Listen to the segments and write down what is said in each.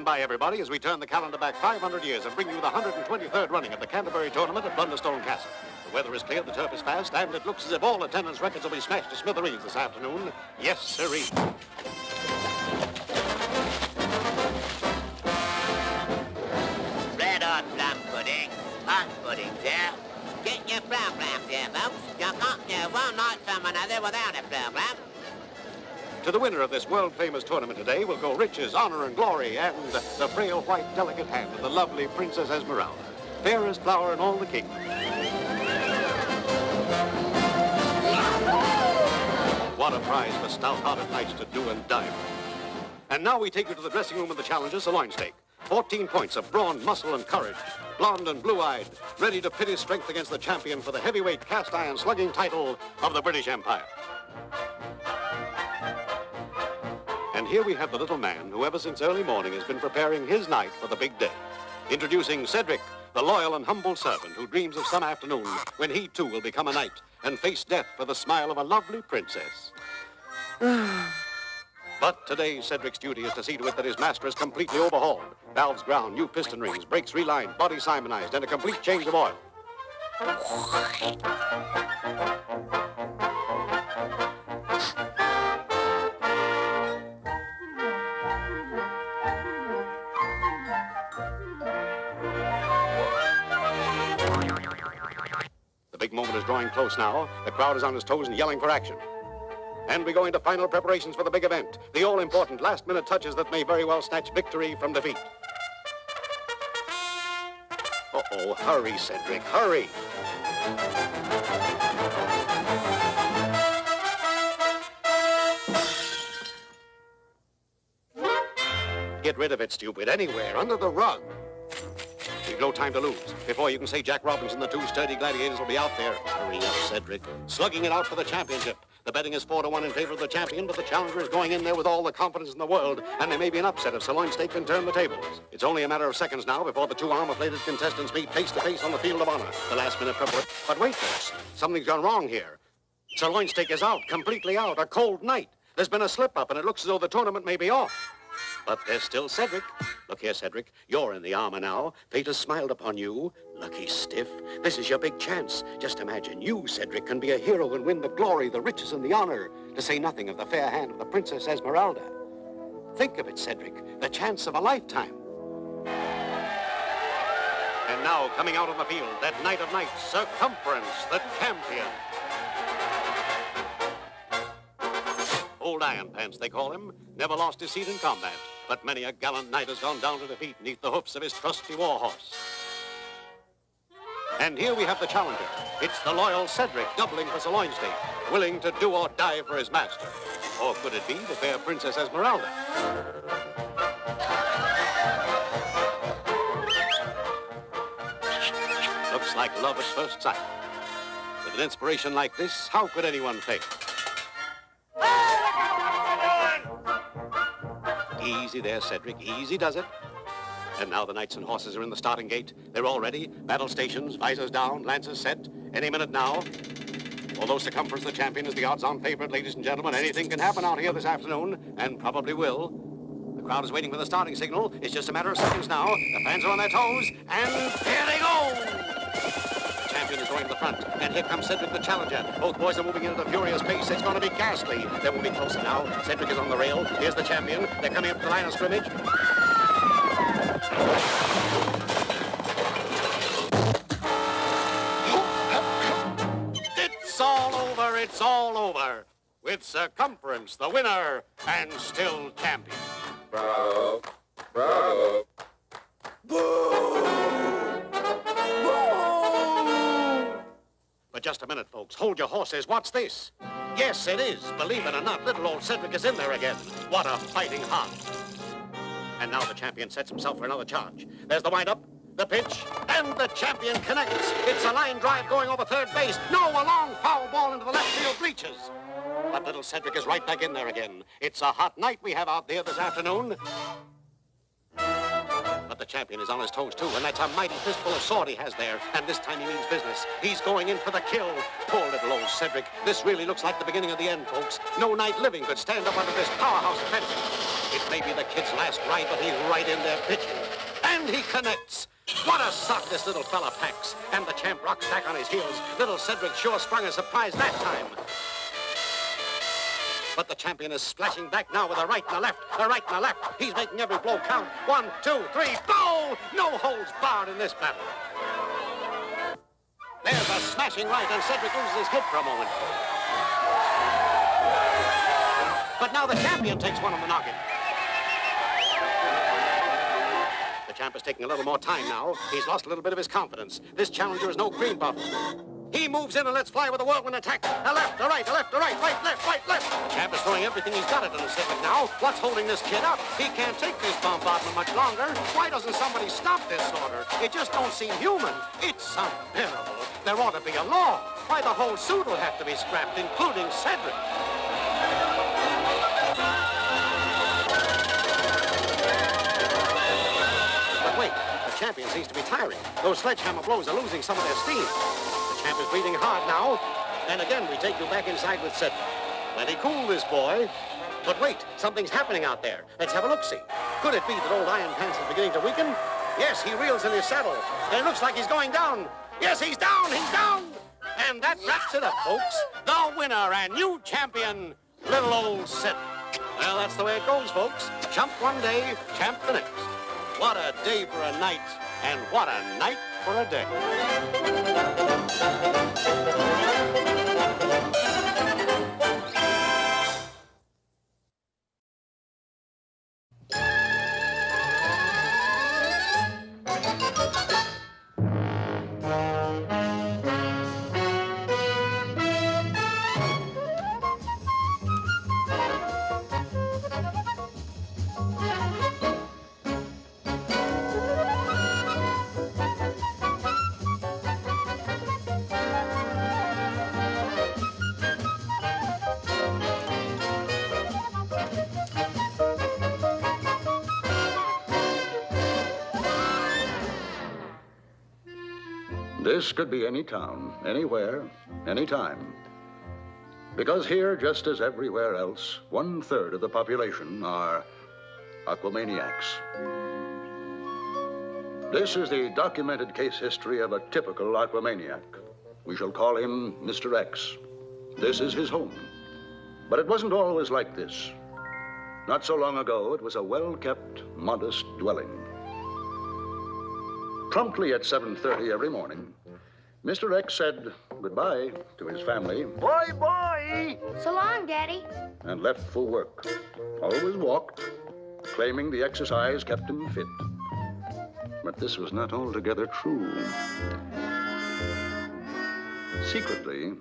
Stand by, everybody, as we turn the calendar back 500 years and bring you the 123rd running of the Canterbury Tournament at Blunderstone Castle. The weather is clear, the turf is fast, and it looks as if all attendance records will be smashed to smithereens this afternoon. Yes, sirree. Red hot plum pudding, hot pudding, there. Get your programs here, folks. You can't do one night from another without a program. To the winner of this world-famous tournament today will go riches, honor, and glory, and the frail, white, delicate hand of the lovely Princess Esmeralda, fairest flower in all the kingdom. What a prize for stout-hearted knights to do and die for. And now we take you to the dressing room of the challenger, Sirloin Steak. 14 points of brawn, muscle, and courage. Blonde and blue-eyed, ready to pit his strength against the champion for the heavyweight cast-iron slugging title of the British Empire. And here we have the little man who ever since early morning has been preparing his night for the big day. Introducing Cedric, the loyal and humble servant who dreams of some afternoon when he too will become a knight and face death for the smile of a lovely princess. But today, Cedric's duty is to see to it that his master is completely overhauled. Valves ground, new piston rings, brakes relined, body simonized, and a complete change of oil. The big moment is drawing close now. The crowd is on its toes and yelling for action. And we go into final preparations for the big event, the all-important last-minute touches that may very well snatch victory from defeat. Uh-oh, hurry, Cedric, hurry. Get rid of it, stupid, anywhere, under the rug. You've no time to lose. Before you can say Jack Robinson, the two sturdy gladiators will be out there. Hurry up, Cedric. Slugging it out for the championship. The betting is 4-1 in favor of the champion, but the challenger is going in there with all the confidence in the world, and there may be an upset if Sirloin Steak can turn the tables. It's only a matter of seconds now before the two armor-plated contestants meet face-to-face on the field of honor. The last-minute preparation. But wait, folks. Something's gone wrong here. Sirloin Steak is out, completely out, a cold night. There's been a slip-up, and it looks as though the tournament may be off. But there's still Cedric. Look here, Cedric. You're in the armor now. Fate has smiled upon you. Lucky stiff. This is your big chance. Just imagine you, Cedric, can be a hero and win the glory, the riches, and the honor, to say nothing of the fair hand of the Princess Esmeralda. Think of it, Cedric. The chance of a lifetime. And now, coming out on the field, that knight of knights, Circumference, the champion. Old Iron Pants, they call him, never lost his seat in combat, but many a gallant knight has gone down to defeat beneath the hoofs of his trusty war horse. And here we have the challenger. It's the loyal Cedric, doubling for Sirloin Steak, willing to do or die for his master. Or could it be the fair Princess Esmeralda? Looks like love at first sight. With an inspiration like this, how could anyone fail? Easy there, Cedric. Easy does it. And now the knights and horses are in the starting gate. They're all ready. Battle stations, visors down, lances set. Any minute now. Although Circumference, the champion, is the odds-on favorite, ladies and gentlemen, anything can happen out here this afternoon, and probably will. The crowd is waiting for the starting signal. It's just a matter of seconds now. The fans are on their toes, and here they go! The champion is going to the front, and here comes Cedric, the challenger. Both boys are moving in at a furious pace. It's going to be ghastly. They're moving closer now. Cedric is on the rail. Here's the champion. They're coming up to the line of scrimmage. It's all over. It's all over. With Circumference, the winner, and still champion. Bravo. Bravo. Boo! But just a minute, folks. Hold your horses. What's this? Yes, it is. Believe it or not, little old Cedric is in there again. What a fighting heart. And now the champion sets himself for another charge. There's the wind-up, the pitch, and the champion connects. It's a line drive going over third base. No, a long foul ball into the left field bleachers. But little Cedric is right back in there again. It's a hot night we have out there this afternoon. But the champion is on his toes, too, and that's a mighty fistful of sword he has there. And this time he means business. He's going in for the kill. Poor little old Cedric. This really looks like the beginning of the end, folks. No knight living could stand up under this powerhouse of fencing. It may be the kid's last ride, but he's right in there pitching. And he connects. What a sock this little fella packs. And the champ rocks back on his heels. Little Cedric sure sprung a surprise that time. But the champion is splashing back now with a right and a left, a right and a left. He's making every blow count. 1, 2, 3, blow! No holds barred in this battle. There's a smashing right, and Cedric loses his head for a moment. But now the champion takes one on the noggin. The champ is taking a little more time now. He's lost a little bit of his confidence. This challenger is no green buff. He moves in and lets fly with a whirlwind attack. A left, a right, a left, a right, right, left. The champ is throwing everything he's got at Cedric now. What's holding this kid up? He can't take this bombardment much longer. Why doesn't somebody stop this order? It just don't seem human. It's unbearable. There ought to be a law. Why, the whole suit will have to be scrapped, including Cedric. But wait, the champion seems to be tiring. Those sledgehammer blows are losing some of their steam. The champ is breathing hard now. And again, we take you back inside with Cedric. Plenty cool, this boy. But wait, something's happening out there. Let's have a look-see. Could it be that old Iron Pants is beginning to weaken? Yes, he reels in his saddle. And it looks like he's going down. Yes, he's down, he's down. And that wraps it up, folks. The winner and new champion, little old Cedric. Well, that's the way it goes, folks. Chump one day, champ the next. What a day for a night, and what a night for a day. This could be any town, anywhere, anytime. Because here, just as everywhere else, 1/3 of the population are Aquamaniacs. This is the documented case history of a typical Aquamaniac. We shall call him Mr. X. This is his home. But it wasn't always like this. Not so long ago, it was a well-kept, modest dwelling. Promptly at 7:30 every morning, Mr. X said goodbye to his family. Bye-bye. So long, Daddy. And left for work. Always walked, claiming the exercise kept him fit. But this was not altogether true. Secretly,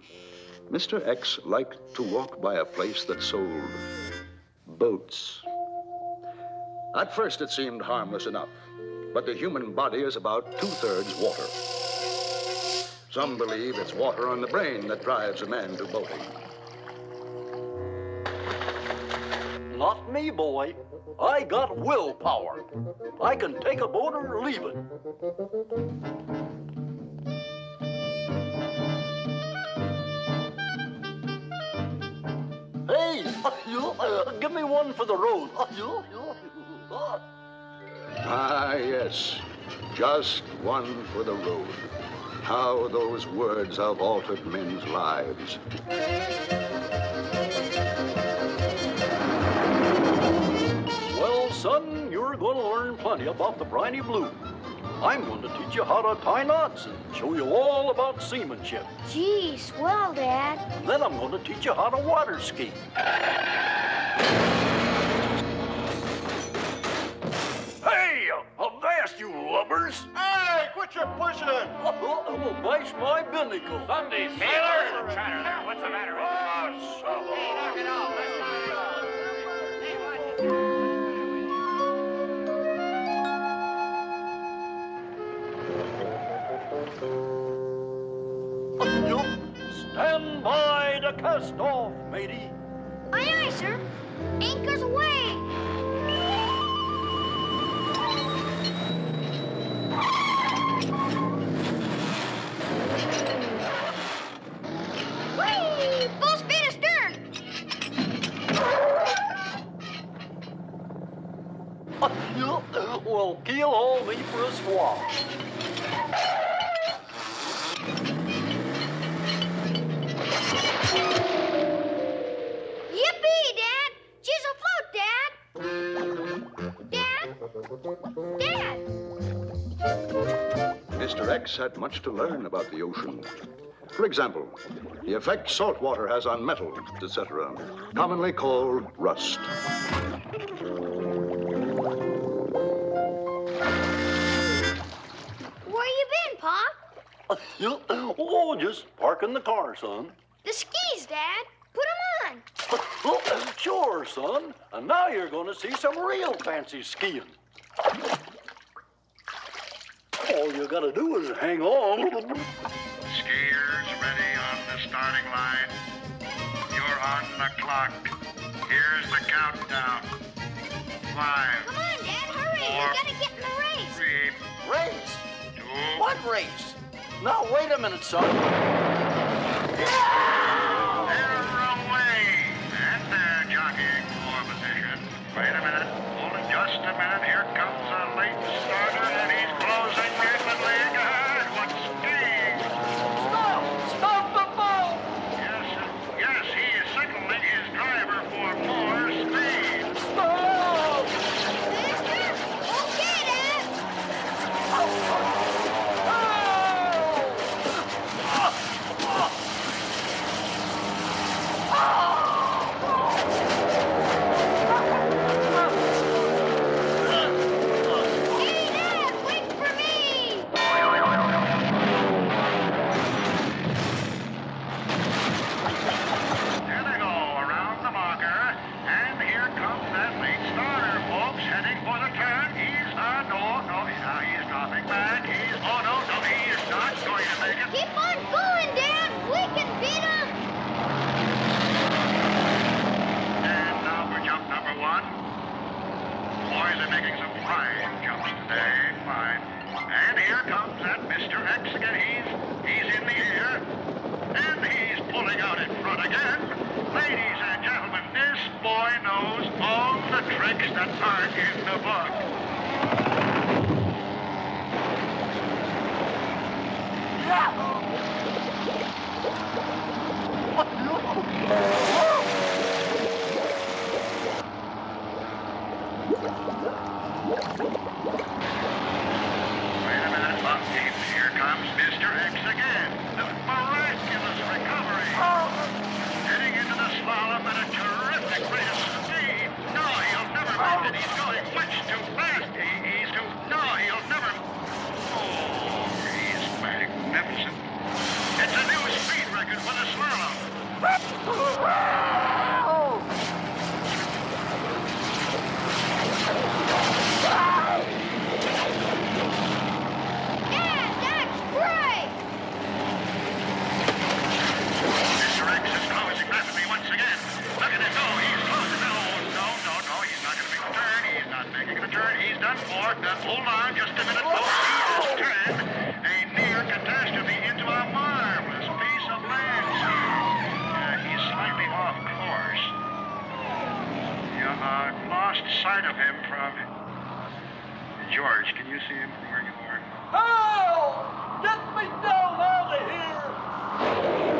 Mr. X liked to walk by a place that sold boats. At first, it seemed harmless enough, but the human body is about 2/3 water. Some believe it's water on the brain that drives a man to boating. Not me, boy. I got willpower. I can take a boat or leave it. Hey, give me one for the road. Ah, yes, just one for the road. How those words have altered men's lives. Well, son, you're going to learn plenty about the briny blue. I'm going to teach you how to tie knots and show you all about seamanship. Gee, swell, Dad. And then I'm going to teach you how to water ski. Hey, avast, you lubbers! Hey, quit your pushing! Will bash my binnacle. Sunday, sailor! What's the matter with you? Knock it off. Stand by to cast off, matey. Aye, aye, sir. Anchors away. Whee! Full speed astern. for a swab. Yippee, Dad! She's afloat, Dad! Dad! Mr. X had much to learn about the ocean. For example, the effect salt water has on metal, etc., commonly called rust. Where you been, Pa? Oh, just parking the car, son. The skis, Dad. Put 'em on. Sure, son. And now you're going to see some real fancy skiing. All you got to do is hang on. Skiers ready on the starting line. You're on the clock. Here's the countdown. 5, Come on, Dad, hurry. Four. We gotta get in the race. 3, Race? 2, What race? Now, wait a minute, son. they're away. And they're jockeying for position. Wait a minute. Only just a minute. Here comes a late starter, and he's closing rapidly ahead. What speed! Stop! Stop the boat! Yes, he is signaling his driver for more speed. Stop! Faster? Okay, Dad. Hey, Dad, wait for me. There they go, around the marker. And here comes that late starter, folks, heading for the turn. He's, he's dropping back. He is not going to make it. Keep on going, Dad. We can beat 'em. And now for jump number 1. Boys are making some fine jumps today, fine. And here comes that Mr. X again. He's in the air. And he's pulling out in front again. Ladies and gentlemen, this boy knows all the tricks that aren't in the book. Wait a minute, Buck. Here comes Mr. X again. The miraculous recovery. Heading into the slalom at a terrific rate of speed. No, he'll never make it. He's going much too fast. He'll never. Oh, he's magnificent. It's a new speed record for the slalom. Dad, that's great. Mr. X is closing rapidly once again. Look at him go. He's closing. No. He's not going to make the turn. He's not making the turn. He's done for. Hold on just a minute, folks. He has turned a near catastrophe into a marvelous piece of land. He's slightly off course. I've lost sight of him from... George, can you see him from where you are? Help! Get me down out of here!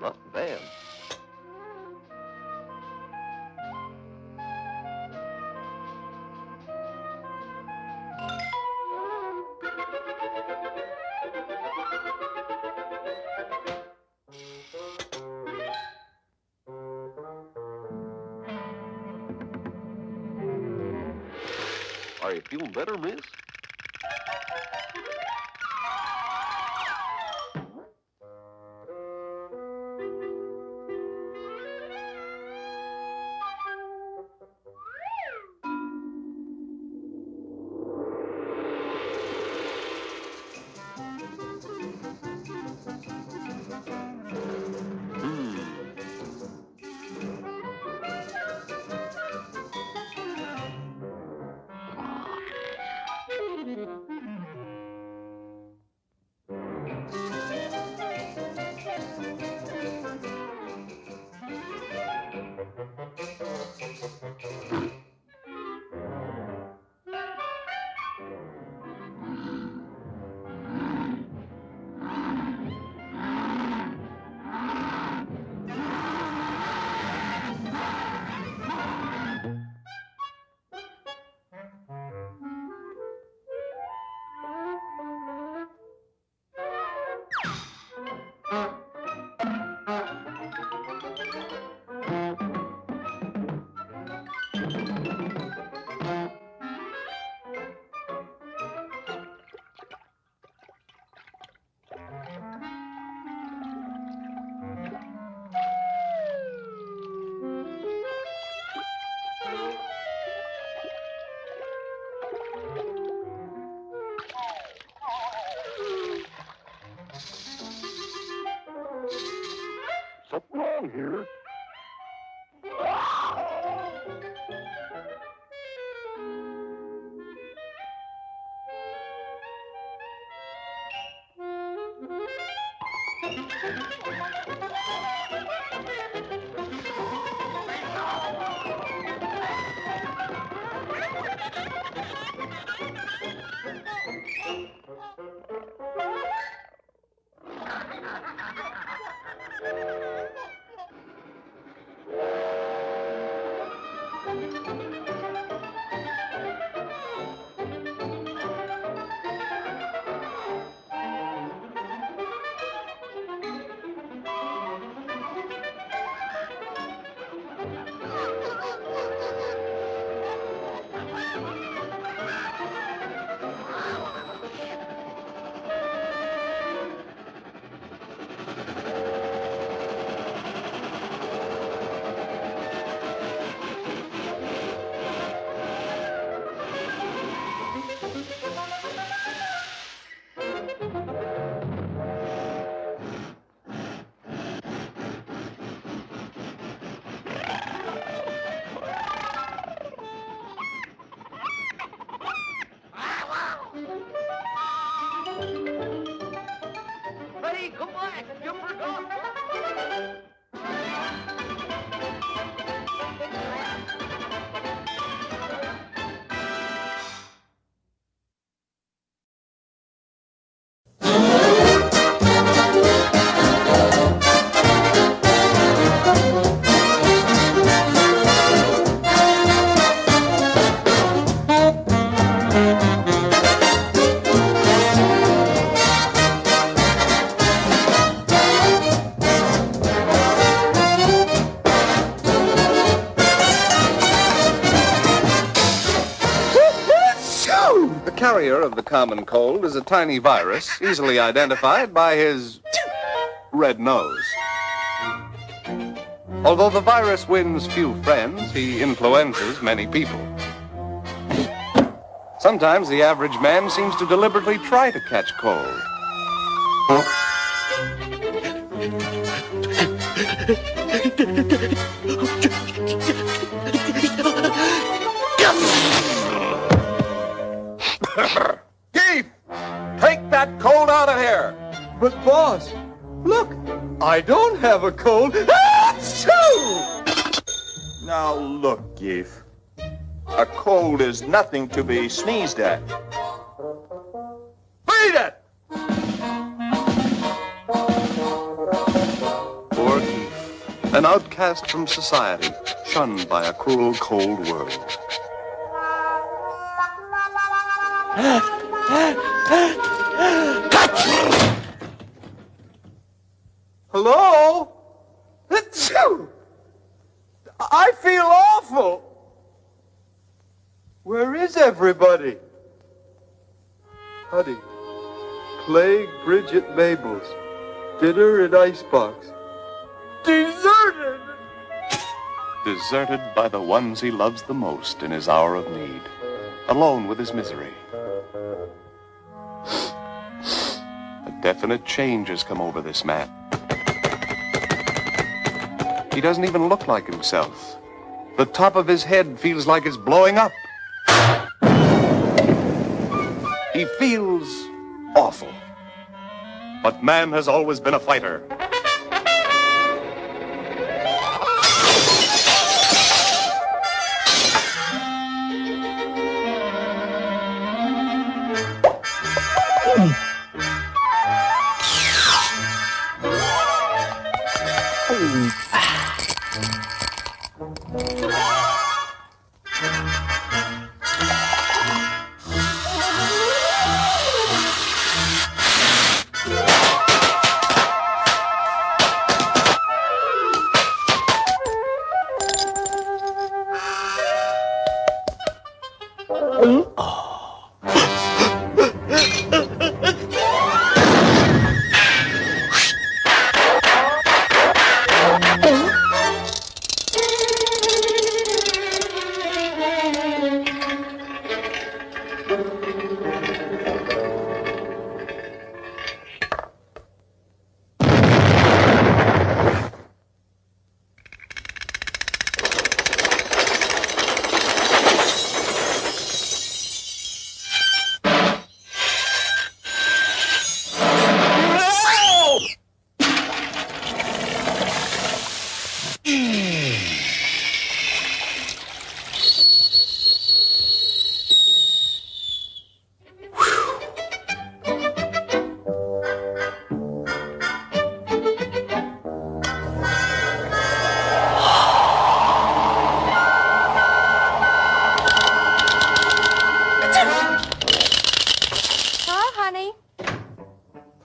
Not bad. Are you feeling better, miss? carrier of the common cold is a tiny virus, easily identified by his red nose. Although the virus wins few friends, he influences many people. Sometimes the average man seems to deliberately try to catch cold. Keith! Take that cold out of here! But, boss, look, I don't have a cold. Achoo! Now, look, Keith. A cold is nothing to be sneezed at. Beat it! Poor Keith, an outcast from society, shunned by a cruel, cold world. Hello? Achoo! I feel awful. Where is everybody? Honey, play Bridget Mabel's Dinner in Icebox. Deserted! Deserted by the ones he loves the most in his hour of need. Alone with his misery. A definite change has come over this man. He doesn't even look like himself. The top of his head feels like it's blowing up. He feels awful. But man has always been a fighter.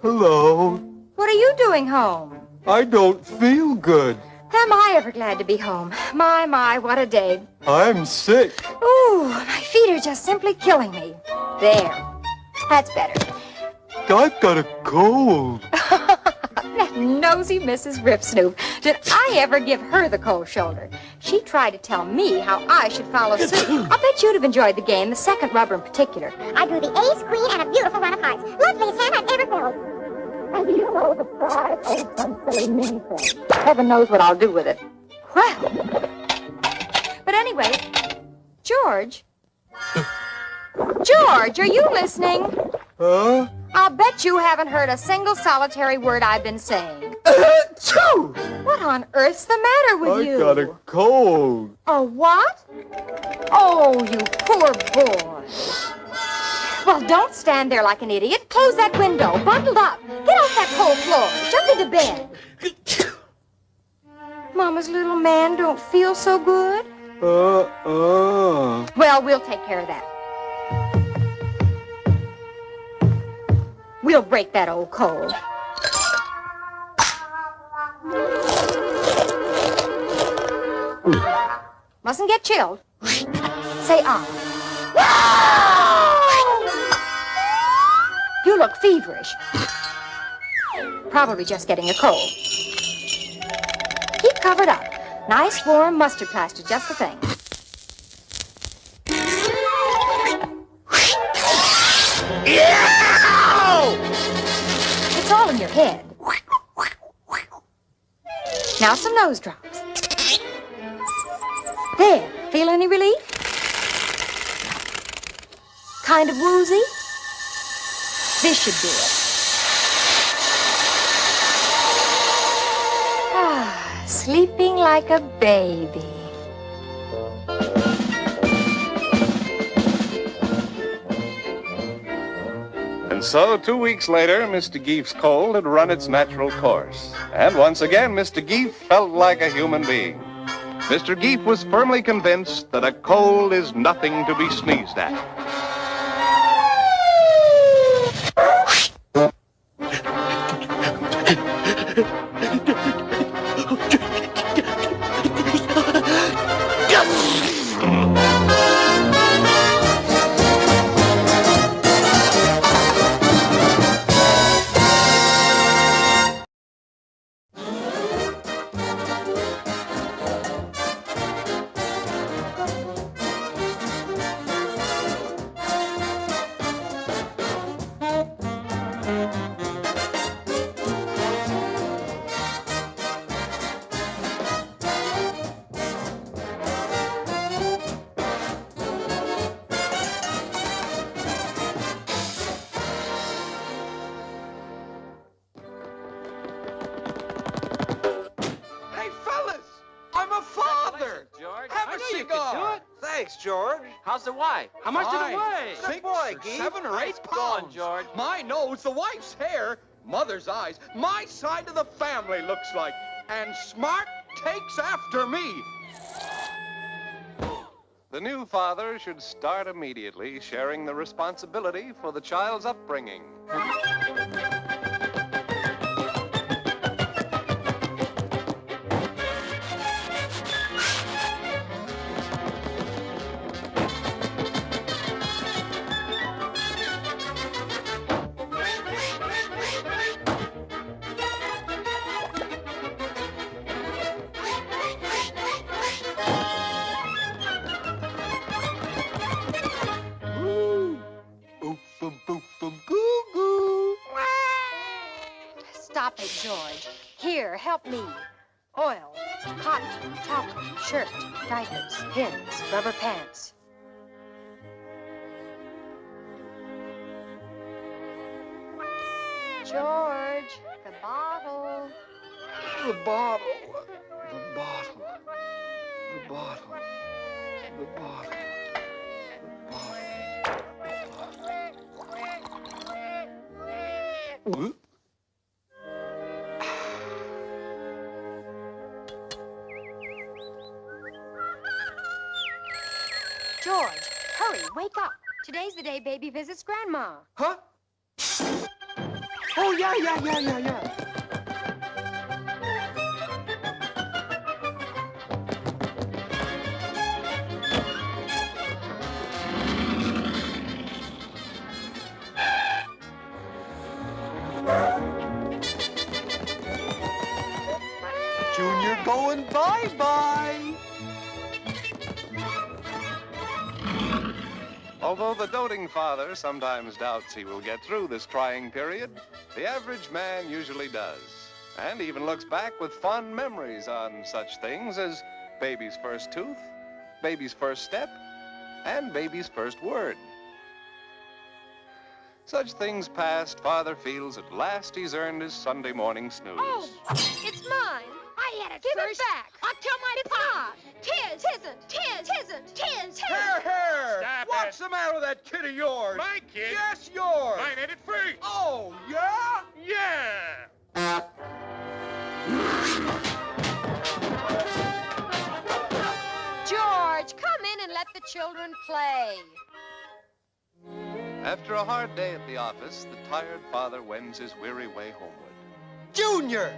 Hello. What are you doing home? I don't feel good. Am I ever glad to be home? My, what a day. I'm sick. Ooh, my feet are just simply killing me. There. That's better. I've got a cold. That nosy Mrs. Ripsnoop. Did I ever give her the cold shoulder? She tried to tell me how I should follow suit. I bet you'd have enjoyed the game, the second rubber in particular. I drew the ace, queen, and a beautiful run of hearts. Loveliest hand I've ever held. And you know the prize of some silly mini-thing. Heaven knows what I'll do with it. Well. But anyway, George. George, are you listening? Huh? I'll bet you haven't heard a single solitary word I've been saying. Achoo! What on earth's the matter with you? I got a cold. A what? Oh, you poor boy. Well, don't stand there like an idiot. Close that window. Bundle up. Get off that cold floor. Jump into bed. Mama's little man don't feel so good? Well, we'll take care of that. We'll break that old cold. Mustn't get chilled. Say ah. look feverish. Probably just getting a cold. Keep covered up. Nice warm mustard plaster, just the thing. It's all in your head. Now some nose drops. There, feel any relief? Kind of woozy? This should do it. Ah, sleeping like a baby. And so, 2 weeks later, Mr. Gief's cold had run its natural course. And once again, Mr. Gief felt like a human being. Mr. Gief was firmly convinced that a cold is nothing to be sneezed at. Thanks, George. How's the wife? How much did it weigh? Good boy, Geef. 7 or 8 pounds. Go on, George. My nose, the wife's hair, mother's eyes. My side of the family looks like. And Smart takes after me. The new father should start immediately sharing the responsibility for the child's upbringing. Stop it, George. Here, help me. Oil, cotton, chocolate, shirt, diapers, pins, rubber pants. George, the bottle. The bottle. The bottle. The bottle. The bottle. The bottle. George, hurry, wake up. Today's the day baby visits Grandma. Huh? Oh, yeah. Junior going bye-bye. Although the doting father sometimes doubts he will get through this trying period, the average man usually does, and even looks back with fond memories on such things as baby's first tooth, baby's first step, and baby's first word. Such things past, father feels at last he's earned his Sunday morning snooze. Oh, it's mine. I had it Give first. it back. I'll tell my It's pa. not. Tis. Tisn't. Tisn't. Here. Stop What's it. the matter with that kid of yours? My kid? Yes, yours. Mine had it first. Oh, yeah? Yeah. George, come in and let the children play. After a hard day at the office, the tired father wends his weary way homeward. Junior!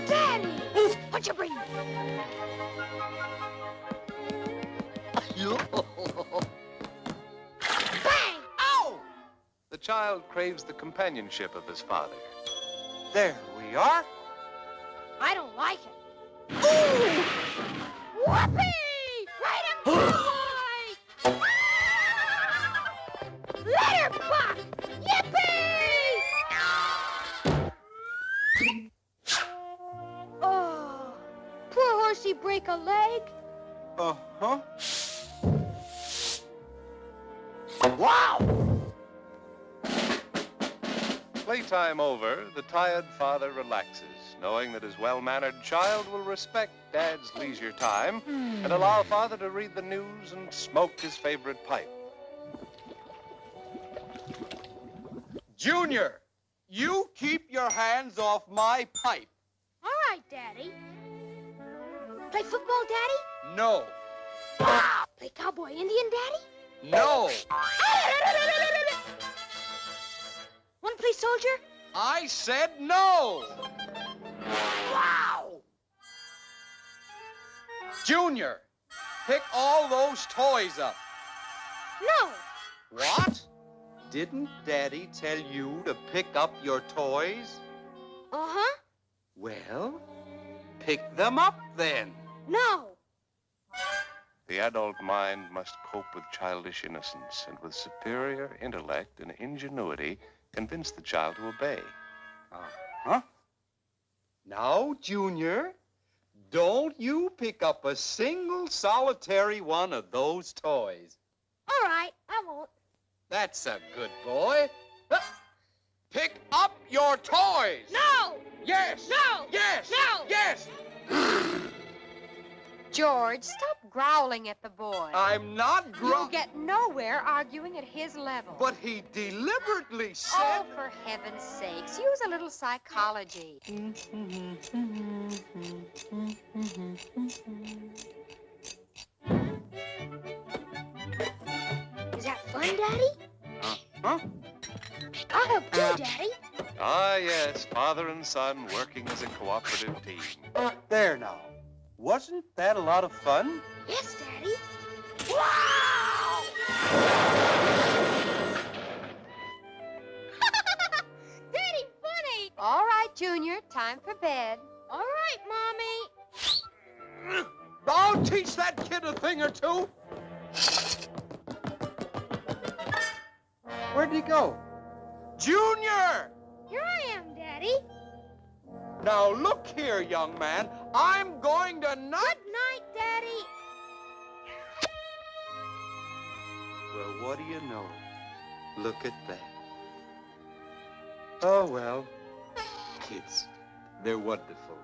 Daddy! What'd you bring? Bang! Ow! The child craves the companionship of his father. There we are. I don't like it. Ooh! Whoopee! Right him, boy! Let her buck! Yippee! Oh, poor horsey break a leg. Uh-huh. Wow! Playtime over, the tired father relaxes, knowing that his well-mannered child will respect Dad's leisure time and allow Father to read the news and smoke his favorite pipe. Junior, you keep your hands off my pipe. All right, Daddy. Play football, Daddy? No. Play cowboy Indian, Daddy? No. Want to play soldier? I said no. Wow! Junior, pick all those toys up. No. What? Didn't Daddy tell you to pick up your toys? Uh-huh. Well, pick them up then. No. The adult mind must cope with childish innocence and with superior intellect and ingenuity convince the child to obey. Uh-huh. Now, Junior, don't you pick up a single solitary one of those toys. All right, I won't. That's a good boy. Pick up your toys. No! Yes. No! Yes. No! Yes. George, stop growling at the boy. I'm not You'll get nowhere arguing at his level. But he deliberately said... Oh, for heaven's sakes, use a little psychology. Is that fun, Daddy? Huh? I'll help too, Daddy. Ah, yes, father and son working as a cooperative team. There now. Wasn't that a lot of fun? Yes, Daddy. Wow! Daddy, funny! All right, Junior, time for bed. All right, Mommy. I'll teach that kid a thing or two. Where'd he go? Junior! Here I am, Daddy. Now look here, young man. I'm going to not... Good night, Daddy. Well, what do you know? Look at that. Oh, well. Kids, they're wonderful.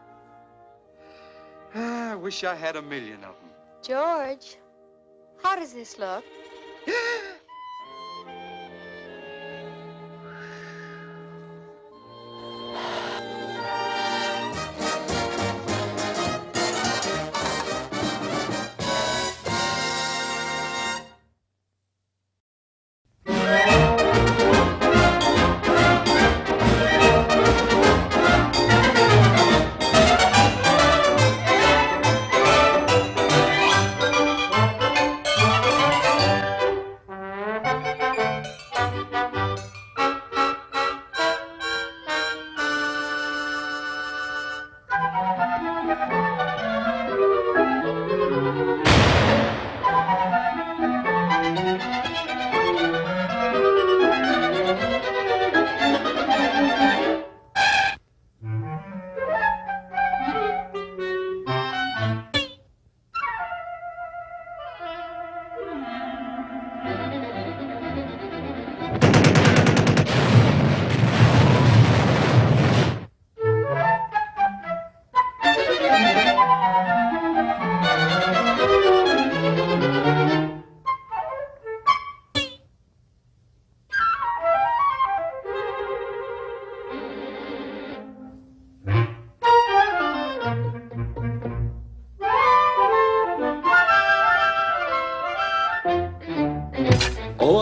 I wish I had 1,000,000 of them. George, how does this look?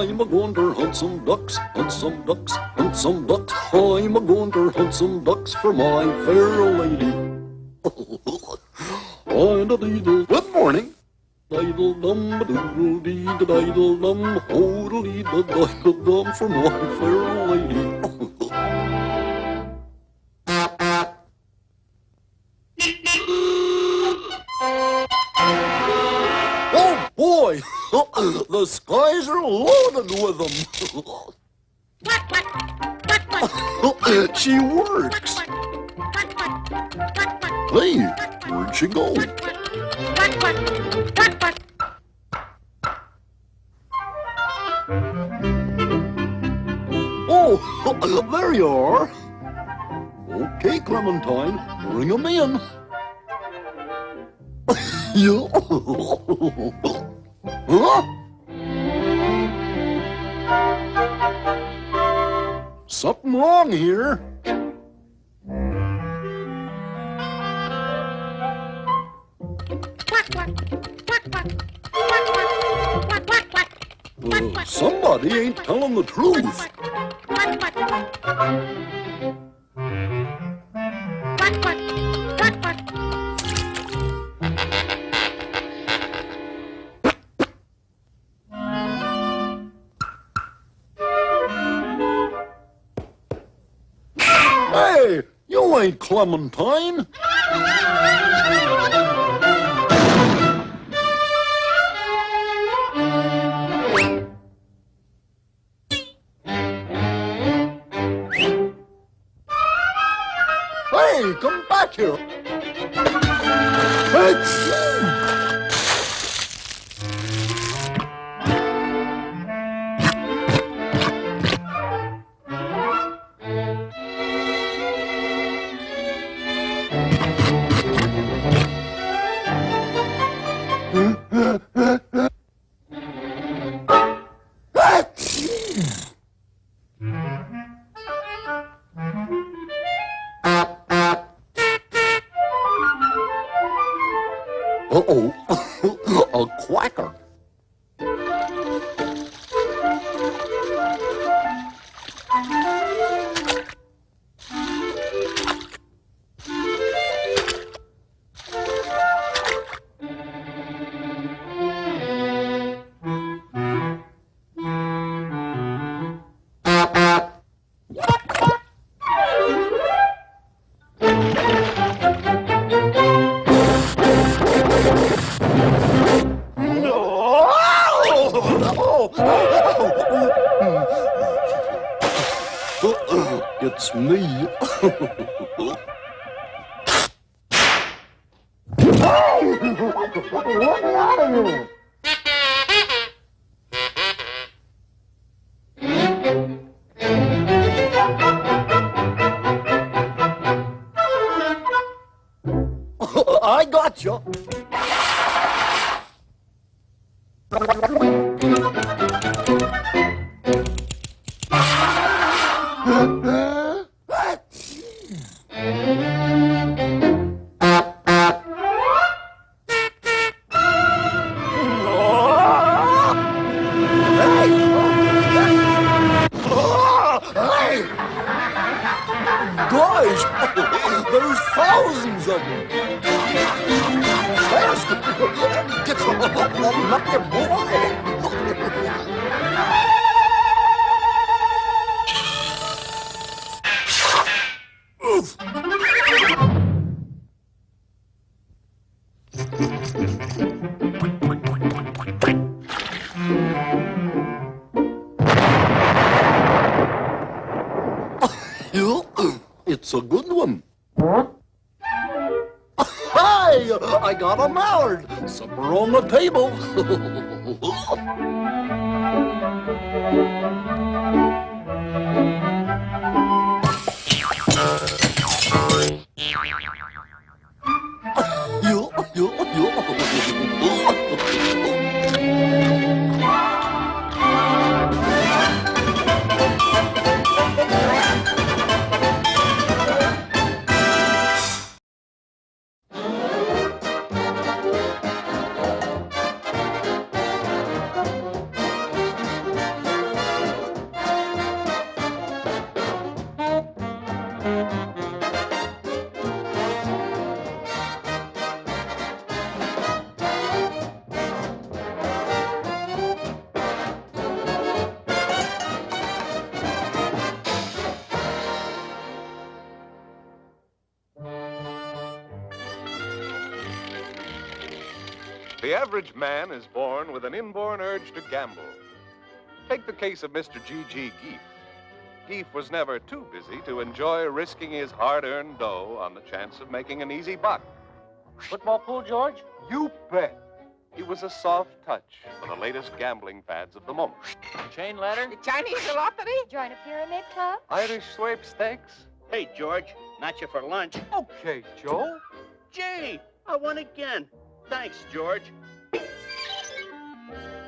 I'm a-going to hunt some ducks, hunt some ducks, hunt some ducks. I'm a-going to hunt some ducks for my fair lady. Good morning. Diddle dum, doodle dee, da diddle dum, hodely da diddle dum for my fair lady. Oh boy, the skies are loaded with them. She works. Hey, where'd she go? Oh, there you are. Okay, Clementine, bring him in. Huh? Something wrong here. Somebody ain't telling the truth. Hey, you ain't Clementine. Hey, come back here. Uh-oh, a quacker. It's me. I got you. Guys, there's thousands of them. Faster! Get some up your boy! It's a good one. Hi! I got a mallard. Supper on the table. The average man is born with an inborn urge to gamble. Take the case of Mr. G.G. Geef. Geef was never too busy to enjoy risking his hard-earned dough on the chance of making an easy buck. Football pool, George? You bet. He was a soft touch for the latest gambling fads of the moment. Chain letter? The Chinese lottery? Join a pyramid club? Irish sweepstakes? Hey, George, not you for lunch. Okay, Joe. Gee, I won again. Thanks, George.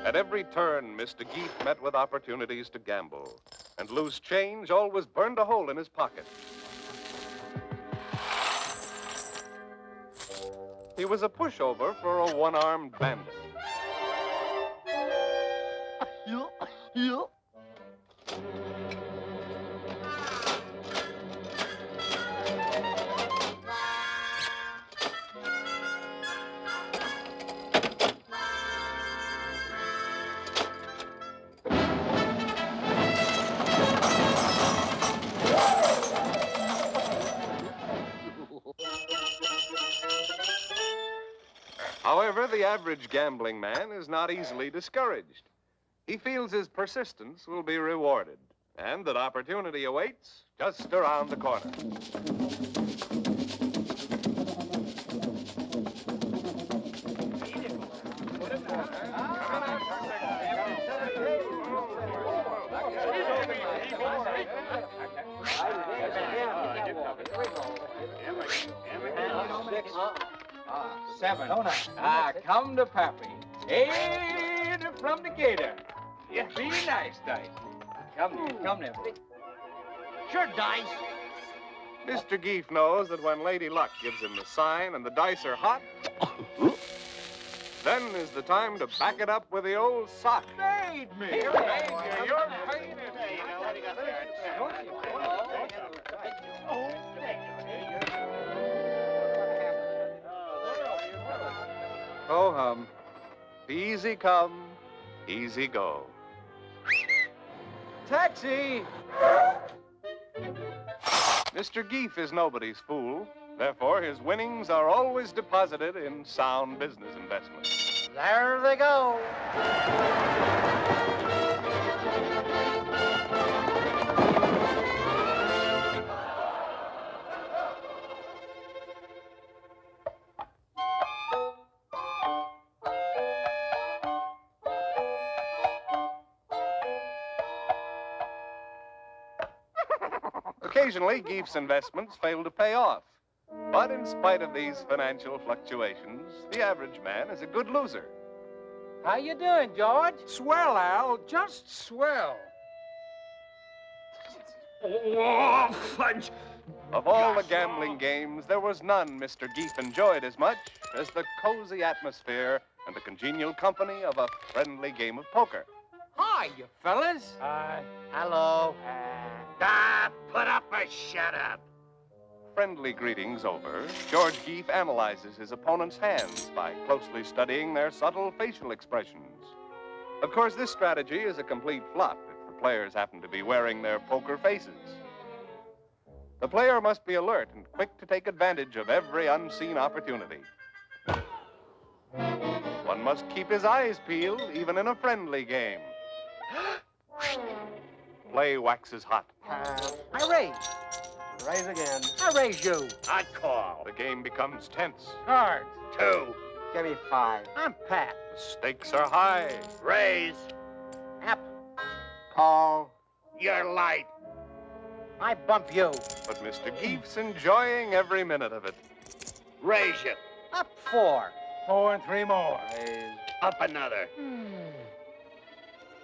At every turn, Mr. Geef met with opportunities to gamble, and loose change always burned a hole in his pocket. He was a pushover for a one-armed bandit. However, the average gambling man is not easily discouraged. He feels his persistence will be rewarded, and that opportunity awaits just around the corner. Seven. Come to Pappy. Hey, from Decatur. Yeah, be nice, Dice. Come there. Sure, Dice. Mr. Geef knows that when Lady Luck gives him the sign and the dice are hot, then is the time to back it up with the old sock. Paid me. You're paid. Ho hum. Easy come, easy go. Taxi! Mr. Geef is nobody's fool. Therefore, his winnings are always deposited in sound business investments. There they go. Occasionally, Geef's investments fail to pay off. But in spite of these financial fluctuations, the average man is a good loser. How you doing, George? Swell, Al. Just swell. Oh, fudge. Of all the gambling games, there was none Mr. Geef enjoyed as much as the cozy atmosphere and the congenial company of a friendly game of poker. Hi, you fellas. Hi. Hello. Put up or shut up. Friendly greetings over, George Geef analyzes his opponent's hands by closely studying their subtle facial expressions. Of course, this strategy is a complete flop if the players happen to be wearing their poker faces. The player must be alert and quick to take advantage of every unseen opportunity. One must keep his eyes peeled, even in a friendly game. Play waxes hot. I raise. Raise again. I raise you. I call. The game becomes tense. Cards. 2. Give me 5. I'm Pat. The stakes are high. Raise. Apple. Call. You're light. I bump you. But Mr. Geef's enjoying every minute of it. Raise you. Up 4. 4 and 3 more. Raise. Up another.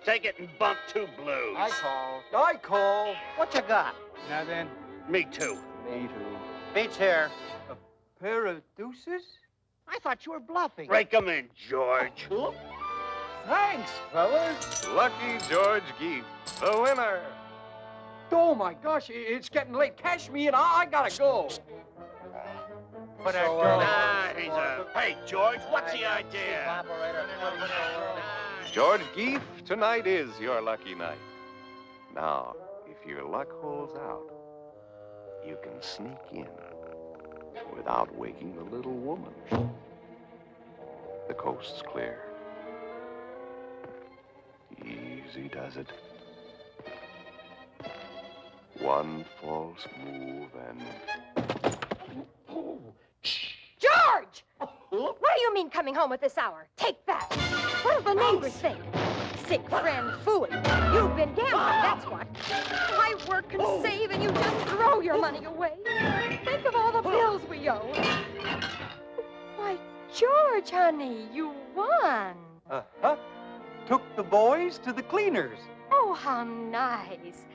Take it and bump 2 blues. I call. I call. What you got? Nothing. Me too. Me too. Beats here. Pair of deuces? I thought you were bluffing. Rake 'em in, George. Thanks, fellas. Lucky George Geef, the winner. Oh, my gosh, it's getting late. Cash me in. I gotta go. But He's a... Hey, George, what's the idea? George Geef, tonight is your lucky night. Now, if your luck holds out, you can sneak in without waking the little woman. The coast's clear. Easy does it. One false move and... George! What do you mean coming home at this hour? Take that! What'll the neighbors think? Sick friend fool. You've been gambling, that's what. I work and save and you just throw your money away. Think of all the bills we owe. Why, George, honey, you won. Uh-huh. Took the boys to the cleaners. Oh, how nice.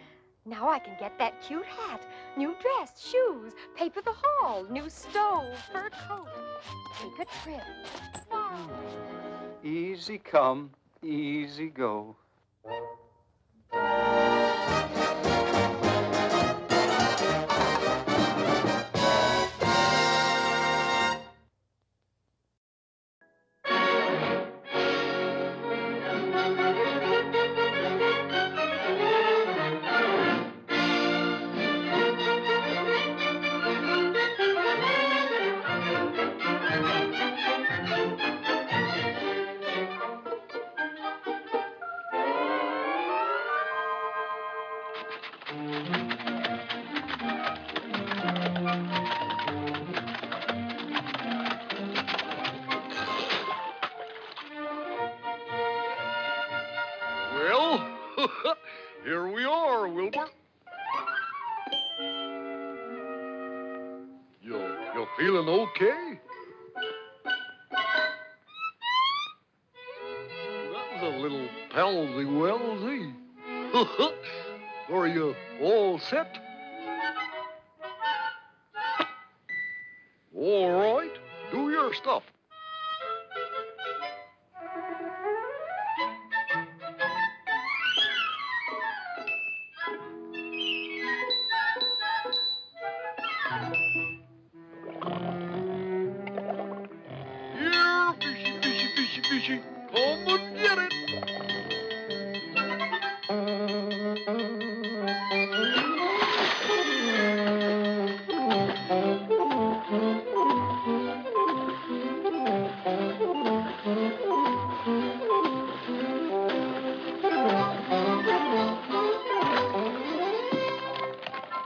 Now I can get that cute hat, new dress, shoes, pay for the hall, new stove, fur coat. Take a trip. Easy come, easy go. Well, here we are, Wilbur. You feeling okay? That was a little palsy-welzy. Are you all set? All right, do your stuff. Here, fishy, fishy, fishy, fishy, come and get it.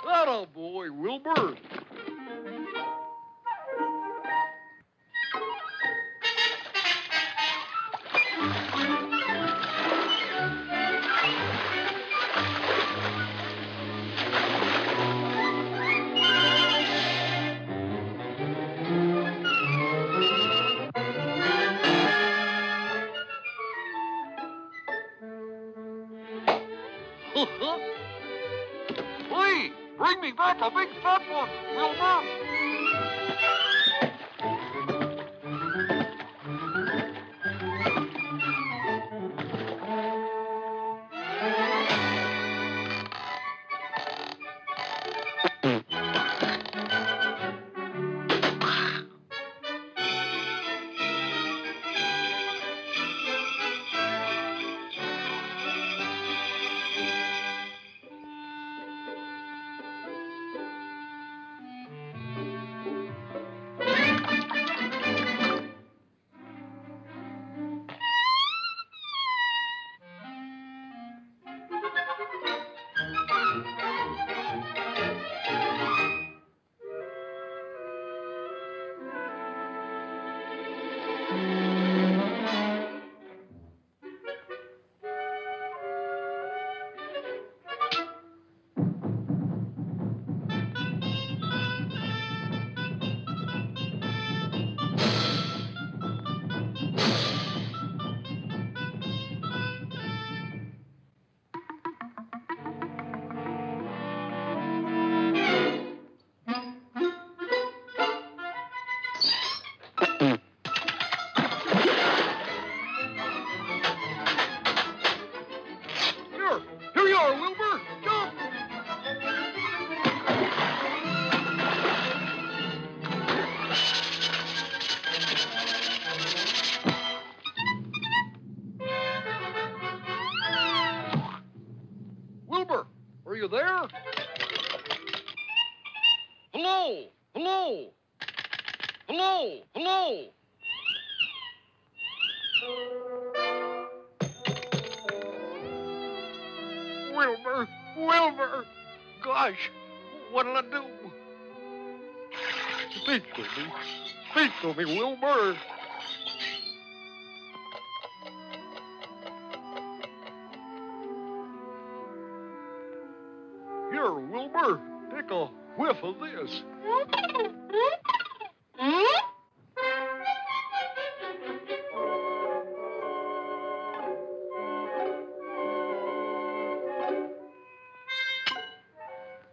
Atta boy, Wilbur. Hey, bring me back a big fat one, Wilbur. Here you are, Wilbur. Jump. Wilbur, are you there? Hello? Hello? Hello? Hello? Wilbur! Wilbur! Gosh, what'll I do? Speak to me. Speak to me, Wilbur. Here, Wilbur, take a whiff of this.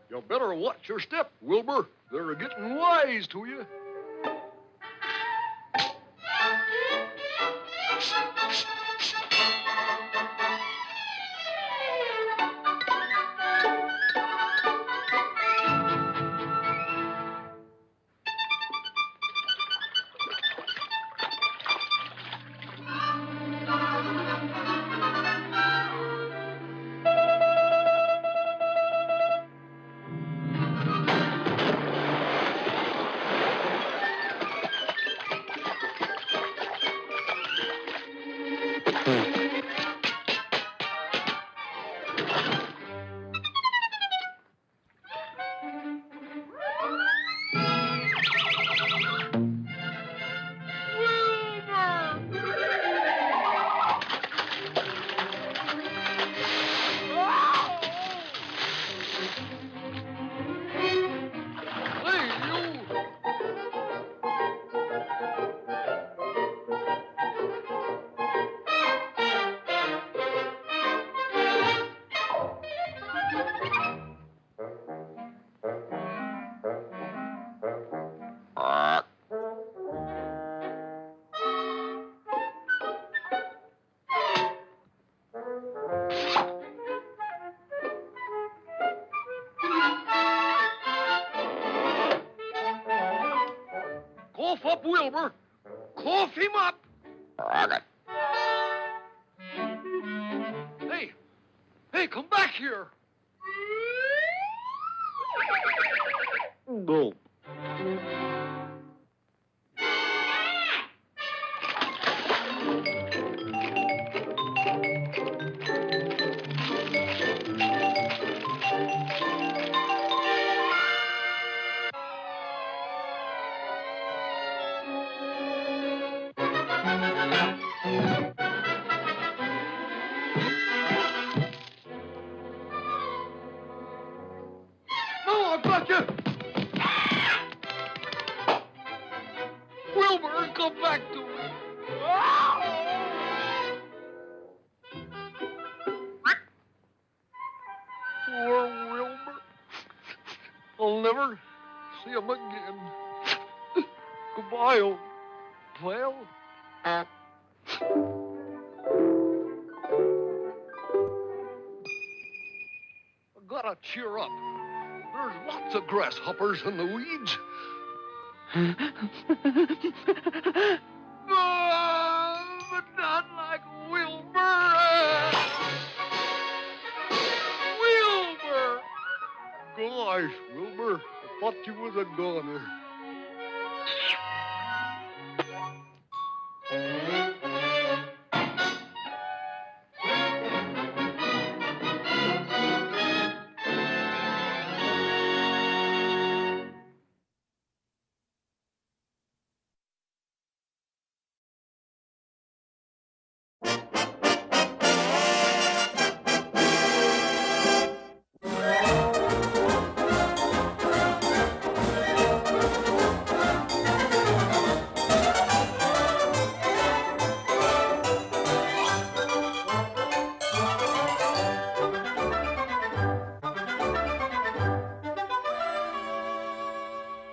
You better watch your step, Wilbur. They're getting wise to you. Cough up, Wilbur. Cough him up. Hey, come back here. Go. Wilbur, come back to me. Poor Wilbur. I'll never see him again. Goodbye, old pal. I gotta cheer up. There's lots of grasshoppers in the weeds. But not like Wilbur. Wilbur! Gosh, Wilbur, I thought you was a goner.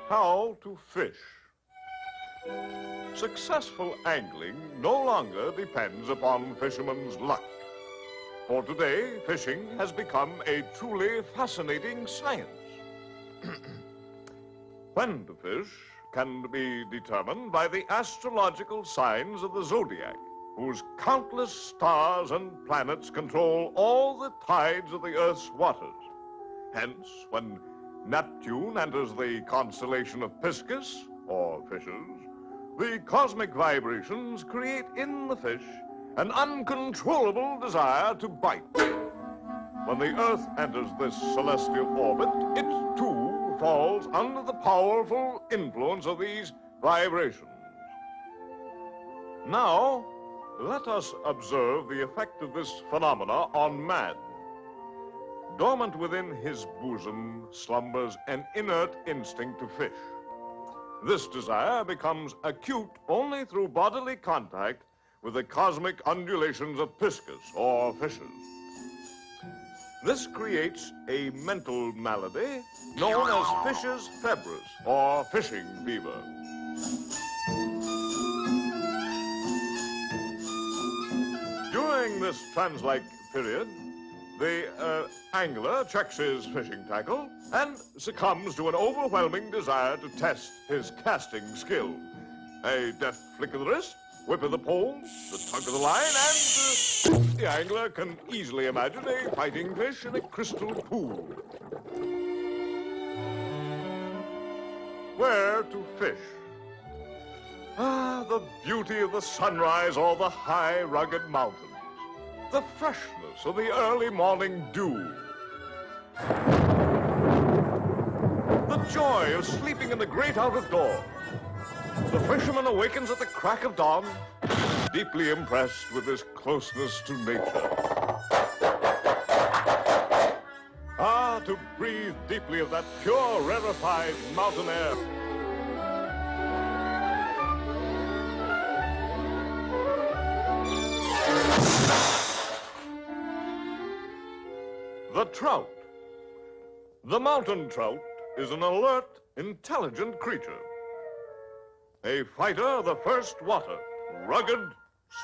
How to fish. Successful angling no longer depends upon fishermen's luck. For today, fishing has become a truly fascinating science. When to fish can be determined by the astrological signs of the zodiac, whose countless stars and planets control all the tides of the Earth's waters. Hence, when Neptune enters the constellation of Piscis, or fishes, The cosmic vibrations create in the fish an uncontrollable desire to bite. When the Earth enters this celestial orbit, it too falls under the powerful influence of these vibrations. Now, let us observe the effect of this phenomena on man. Dormant within his bosom slumbers an inert instinct to fish. This desire becomes acute only through bodily contact with the cosmic undulations of piscus, or fishes. This creates a mental malady known as Fisher's febris, or fishing fever. During this trance-like period, the angler checks his fishing tackle and succumbs to an overwhelming desire to test his casting skill. A deft flick of the wrist, whip of the pole, the tug of the line, and the angler can easily imagine a fighting fish in a crystal pool. Where to fish? Ah, the beauty of the sunrise or the high, rugged mountains. The freshness of the early morning dew. The joy of sleeping in the great out-of-doors. The fisherman awakens at the crack of dawn, deeply impressed with his closeness to nature. Ah, to breathe deeply of that pure, rarefied mountain air. The trout. The mountain trout is an alert, intelligent creature. A fighter of the first water, rugged,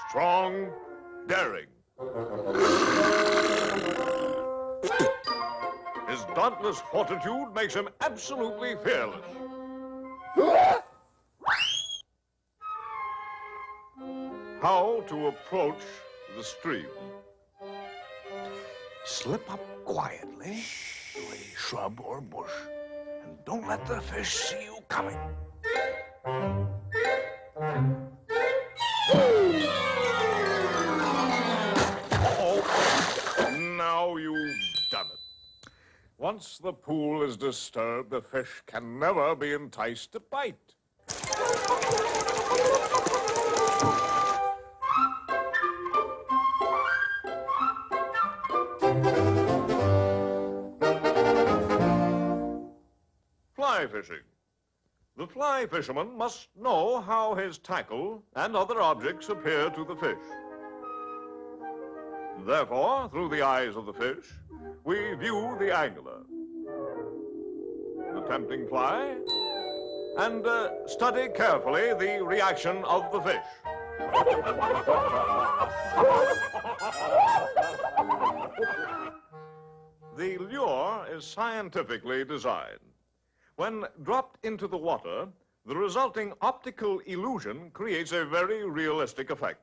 strong, daring. His dauntless fortitude makes him absolutely fearless. How to approach the stream? Slip up quietly to a shrub or bush, and don't let the fish see you coming. Oh, now you've done it. Once the pool is disturbed, the fish can never be enticed to bite. Fly fishing. The fly fisherman must know how his tackle and other objects appear to the fish. Therefore, through the eyes of the fish, we view the angler, the tempting fly, and study carefully the reaction of the fish. The lure is scientifically designed. When dropped into the water, the resulting optical illusion creates a very realistic effect.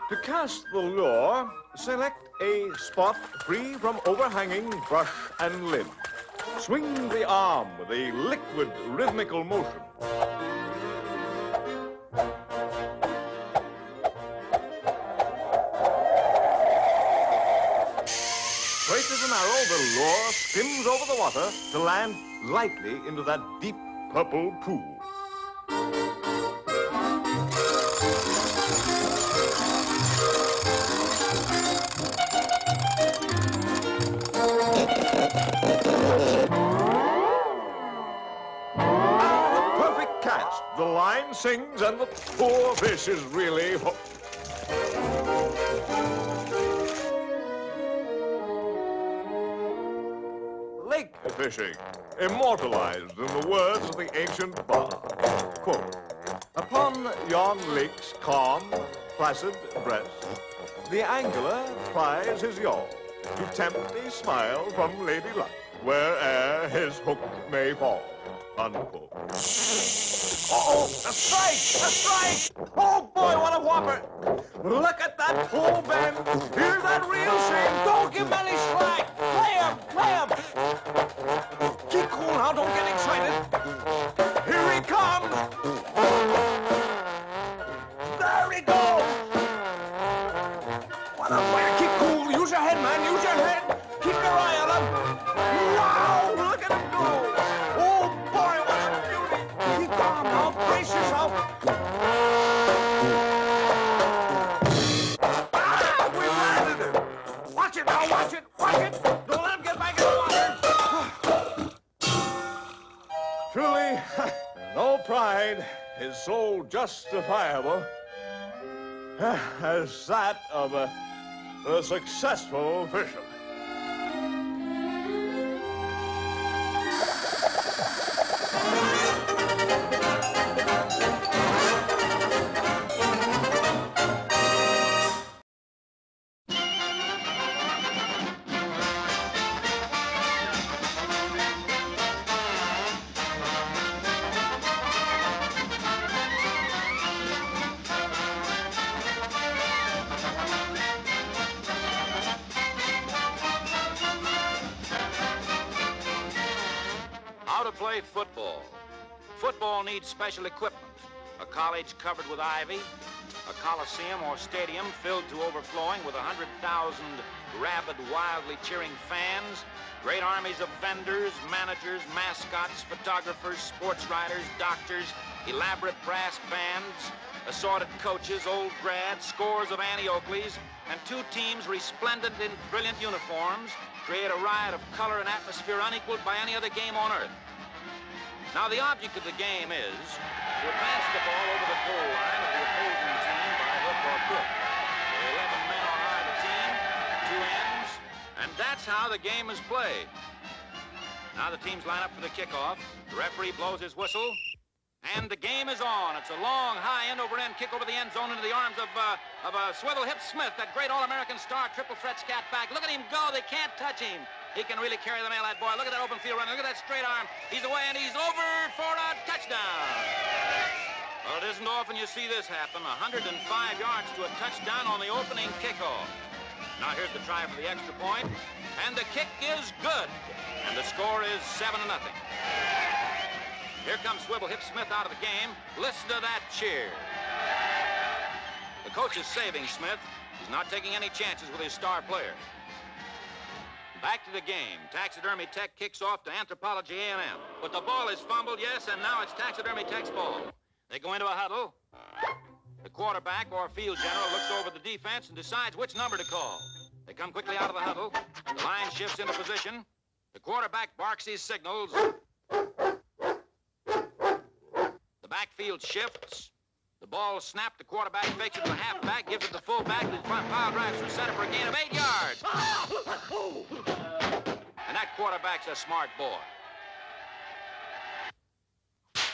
To cast the lure, select a spot free from overhanging brush and limb. Swing the arm with a liquid, rhythmical motion. Straight as an arrow, the lure skims over the water to land lightly into that deep purple pool. The line sings and the poor fish is really hooked. Lake fishing, immortalized in the words of the ancient bard. Quote, Upon yon lake's calm, placid breast, the angler plies his yawl to tempt a smile from Lady Luck, where'er his hook may fall. Unquote. Uh-oh, a strike! A strike! Oh, boy, what a whopper! Look at that full bend. Here's that real shame. Don't give him any slack. Play him! Play him! Keep cool now. Don't get excited. Here he comes! There he goes! What a player. Keep cool. Use your head, man. Use your head. Keep your eye on him. Wow! Look at him go! Oh, boy, what a beauty! Keep calm now. Brace yourself. Ah! We landed him! Watch it now. Watch it. Watch it. Don't let him get back in the water. Truly, no pride is so justifiable as that of a successful fisherman. How to play football. Football needs special equipment. A college covered with ivy, a coliseum or stadium filled to overflowing with 100,000 rabid, wildly cheering fans, great armies of vendors, managers, mascots, photographers, sports writers, doctors, elaborate brass bands, assorted coaches, old grads, scores of Annie Oakleys, and two teams resplendent in brilliant uniforms create a riot of color and atmosphere unequaled by any other game on earth. Now, the object of the game is to advance the ball over the goal line of the opposing team by hook or crook. There are 11 men on either team, 2 ends, and that's how the game is played. Now the teams line up for the kickoff. The referee blows his whistle, and the game is on. It's a long, high end-over-end kick over the end zone into the arms of Swivel Hip Smith, that great All-American star triple threat scat back. Look at him go. They can't touch him. He can really carry the mail, that boy. Look at that open field running. Look at that straight arm. He's away, and he's over for a touchdown. Well, it isn't often you see this happen. 105 yards to a touchdown on the opening kickoff. Now here's the try for the extra point, and the kick is good. And the score is 7-0. Here comes Swivel Hip Smith out of the game. Listen to that cheer. The coach is saving Smith. He's not taking any chances with his star player. Back to the game. Taxidermy Tech kicks off to Anthropology A&M. But the ball is fumbled, yes, and now it's Taxidermy Tech's ball. They go into a huddle. The quarterback or field general looks over the defense and decides which number to call. They come quickly out of the huddle. The line shifts into position. The quarterback barks his signals. The backfield shifts. The ball snapped. The quarterback fakes it to the halfback, gives it to the fullback, and front pile drives through center for a gain of 8 yards. And that quarterback's a smart boy.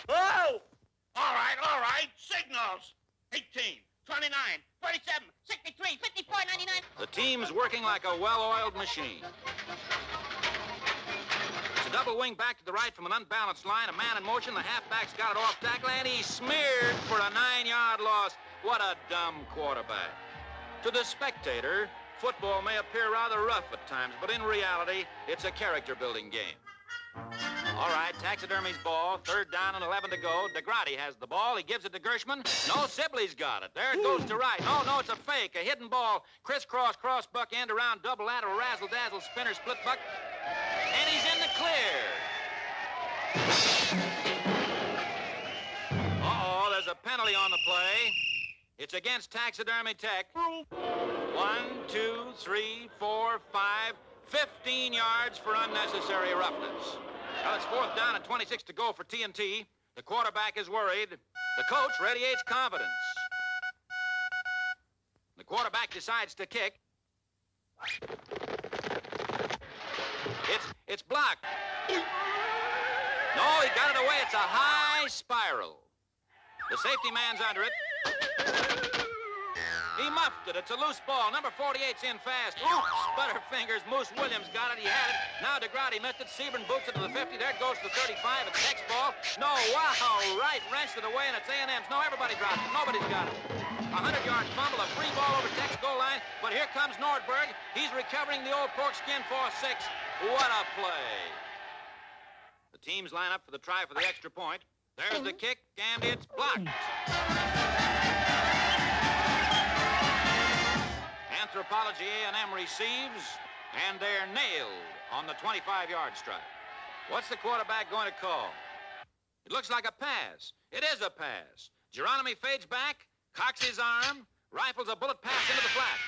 Oh! All right. Signals. 18, 29, 37, 63, 54, 99. The team's working like a well-oiled machine. It's a double wing back to the right from an unbalanced line. A man in motion. The halfback's got it off tackle, and he's smeared for a 9-yard loss. What a dumb quarterback. To the spectator, football may appear rather rough at times, but in reality, it's a character-building game. All right, Taxidermy's ball, 3rd down and 11 to go. DeGrady has the ball. He gives it to Gershman. No, Sibley's got it. There it goes to right. No, it's a fake. A hidden ball. Crisscross, cross buck, end around, double lateral, razzle-dazzle, spinner, split buck. And he's in the clear. Uh-oh, there's a penalty on the play. It's against Taxidermy Tech. 1, 2, 3, 4, 5, 15 yards for unnecessary roughness. Now it's 4th down and 26 to go for TNT. The quarterback is worried. The coach radiates confidence. The quarterback decides to kick. It's blocked. No, he got it away. It's a high spiral. The safety man's under it. He muffed it. It's a loose ball. Number 48's in fast. Oops! Butterfingers. Moose Williams got it. He had it. Now DeGraudy missed it. Sebring boots it to the 50. There it goes to the 35. It's next ball. No, wow! Right, wrenched it away, and it's A&M's. No, everybody dropped it. Nobody's got it. 100-yard fumble, a free ball over Tech's goal line. But here comes Nordberg. He's recovering the old pork skin for 6. What a play! The teams line up for the try for the extra point. There's the kick, and it's blocked. Anthropology A&M receives, and they're nailed on the 25-yard stripe. What's the quarterback going to call? It looks like a pass. It is a pass. Geronimi fades back, cocks his arm, rifles a bullet pass into the flat.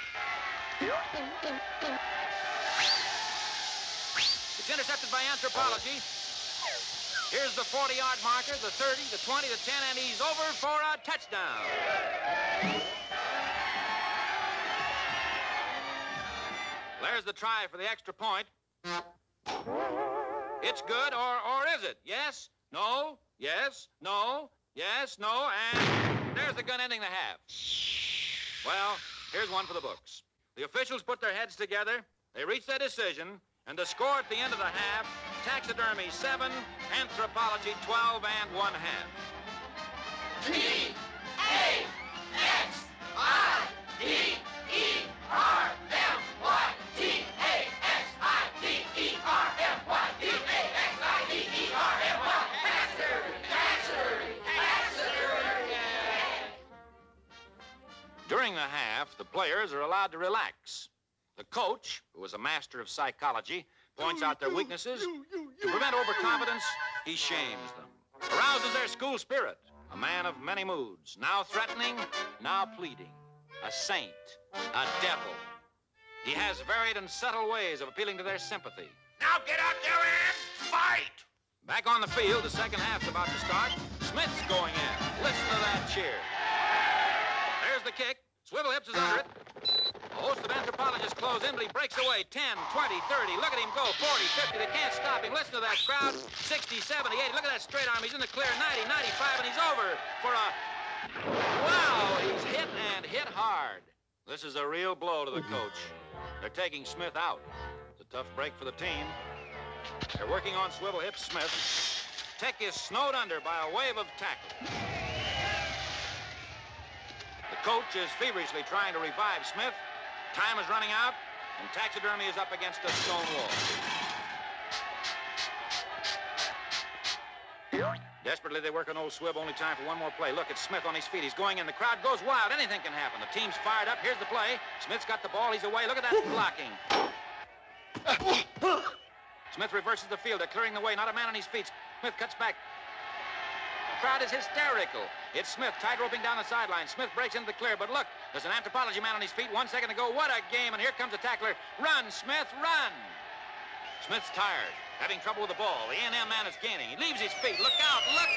It's intercepted by Anthropology. Here's the 40-yard marker, the 30, the 20, the 10, and he's over for a touchdown. There's the try for the extra point. It's good, or is it? Yes, no, yes, no, yes, no, and there's the gun ending the half. Well, here's one for the books. The officials put their heads together, they reached their decision, and the score at the end of the half, Taxidermy 7, Anthropology 12 and 1/2. During the half, the players are allowed to relax. The coach, who is a master of psychology, points out their weaknesses. To prevent overconfidence, he shames them. Arouses their school spirit. A man of many moods, now threatening, now pleading. A saint, a devil. He has varied and subtle ways of appealing to their sympathy. Now get out there and fight! Back on the field, the second half's about to start. Smith's going in. Listen to that cheer. There's the kick. Swivel Hips is under it. A host of anthropologists close in, but he breaks away. 10, 20, 30. Look at him go. 40, 50. They can't stop him. Listen to that crowd. 60, 70, 80. Look at that straight arm. He's in the clear. 90, 95, and he's over for a... Wow, he's hit and hit hard. This is a real blow to the coach. They're taking Smith out. It's a tough break for the team. They're working on Swivel Hips Smith. Tech is snowed under by a wave of tackle. The coach is feverishly trying to revive Smith. Time is running out, and Taxidermy is up against a stone wall. Desperately, they work on old Swib. Only time for one more play. Look, it's Smith on his feet. He's going in. The crowd goes wild. Anything can happen. The team's fired up. Here's the play. Smith's got the ball. He's away. Look at that blocking. Smith reverses the field. They're clearing the way. Not a man on his feet. Smith cuts back. The crowd is hysterical. It's Smith tight-roping down the sideline. Smith breaks into the clear, but look, there's an anthropology man on his feet. 1 second to go. What a game, and here comes the tackler. Run, Smith, run! Smith's tired, having trouble with the ball. The A&M man is gaining. He leaves his feet. Look out, look!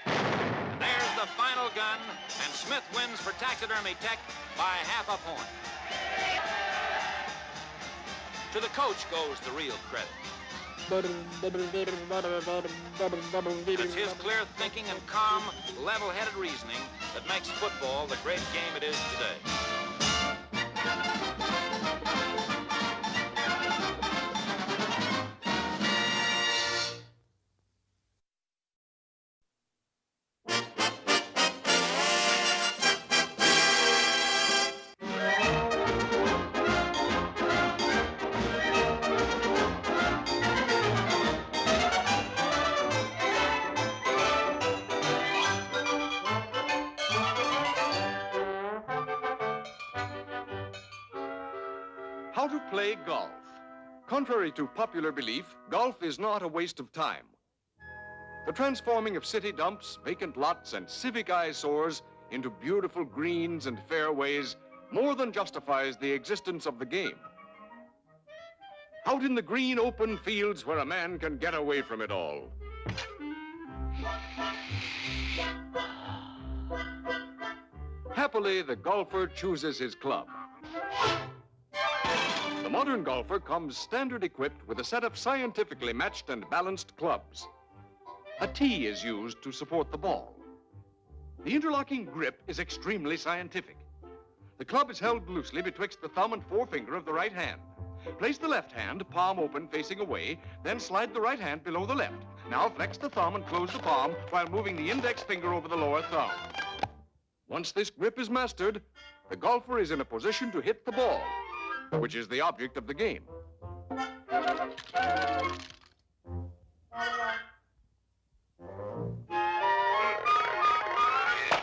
And there's the final gun, and Smith wins for Taxidermy Tech by half a point. To the coach goes the real credit. It's his clear thinking and calm, level-headed reasoning that makes football the great game it is today. How to play golf. Contrary to popular belief, golf is not a waste of time. The transforming of city dumps, vacant lots, and civic eyesores into beautiful greens and fairways more than justifies the existence of the game. Out in the green open fields where a man can get away from it all. Happily, the golfer chooses his club. The modern golfer comes standard equipped with a set of scientifically matched and balanced clubs. A tee is used to support the ball. The interlocking grip is extremely scientific. The club is held loosely betwixt the thumb and forefinger of the right hand. Place the left hand, palm open, facing away, then slide the right hand below the left. Now flex the thumb and close the palm while moving the index finger over the lower thumb. Once this grip is mastered, the golfer is in a position to hit the ball, which is the object of the game.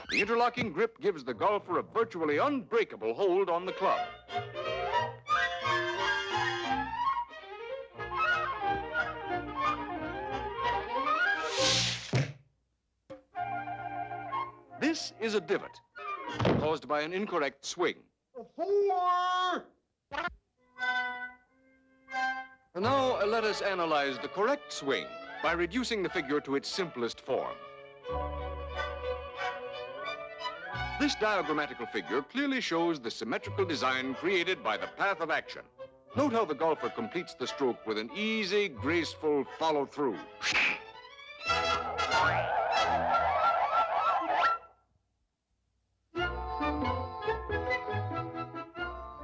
The interlocking grip gives the golfer a virtually unbreakable hold on the club. This is a divot caused by an incorrect swing. And now let us analyze the correct swing by reducing the figure to its simplest form. This diagrammatical figure clearly shows the symmetrical design created by the path of action. Note how the golfer completes the stroke with an easy, graceful follow-through.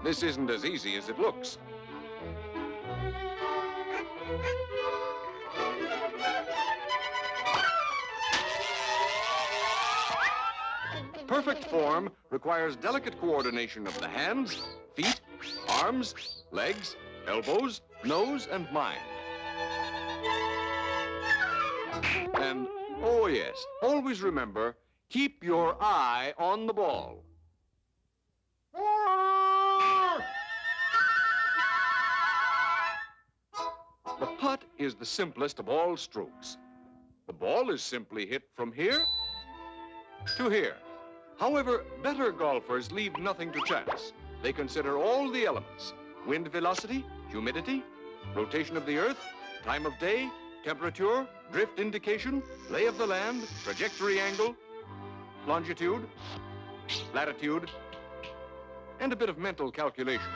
This isn't as easy as it looks. Perfect form requires delicate coordination of the hands, feet, arms, legs, elbows, nose, and mind. And, oh yes, always remember, keep your eye on the ball. The putt is the simplest of all strokes. The ball is simply hit from here to here. However, better golfers leave nothing to chance. They consider all the elements: wind velocity, humidity, rotation of the earth, time of day, temperature, drift indication, lay of the land, trajectory angle, longitude, latitude, and a bit of mental calculation.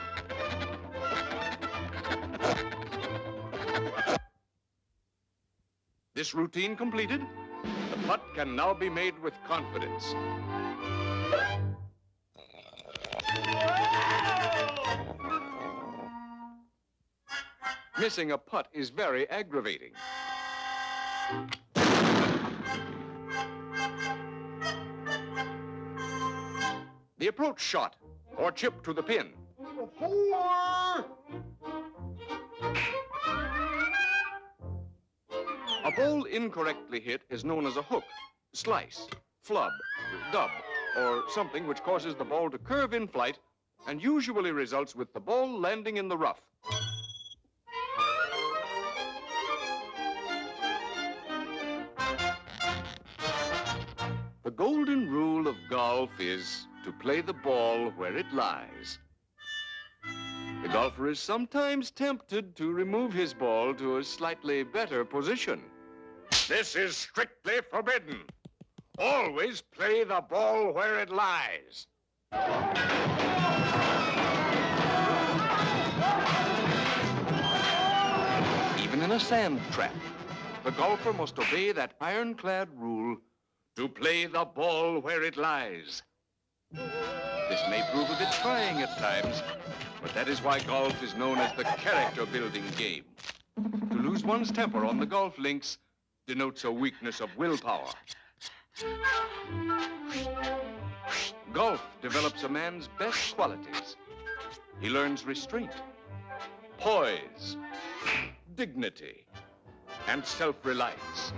This routine completed, the putt can now be made with confidence. Missing a putt is very aggravating. The approach shot, or chip to the pin. A ball incorrectly hit is known as a hook, slice, flub, dub, or something which causes the ball to curve in flight and usually results with the ball landing in the rough. The golden rule of golf is to play the ball where it lies. The golfer is sometimes tempted to remove his ball to a slightly better position. This is strictly forbidden. Always play the ball where it lies. Even in a sand trap, the golfer must obey that ironclad rule to play the ball where it lies. This may prove a bit trying at times, but that is why golf is known as the character-building game. To lose one's temper on the golf links denotes a weakness of willpower. Golf develops a man's best qualities. He learns restraint, poise, dignity, and self-reliance.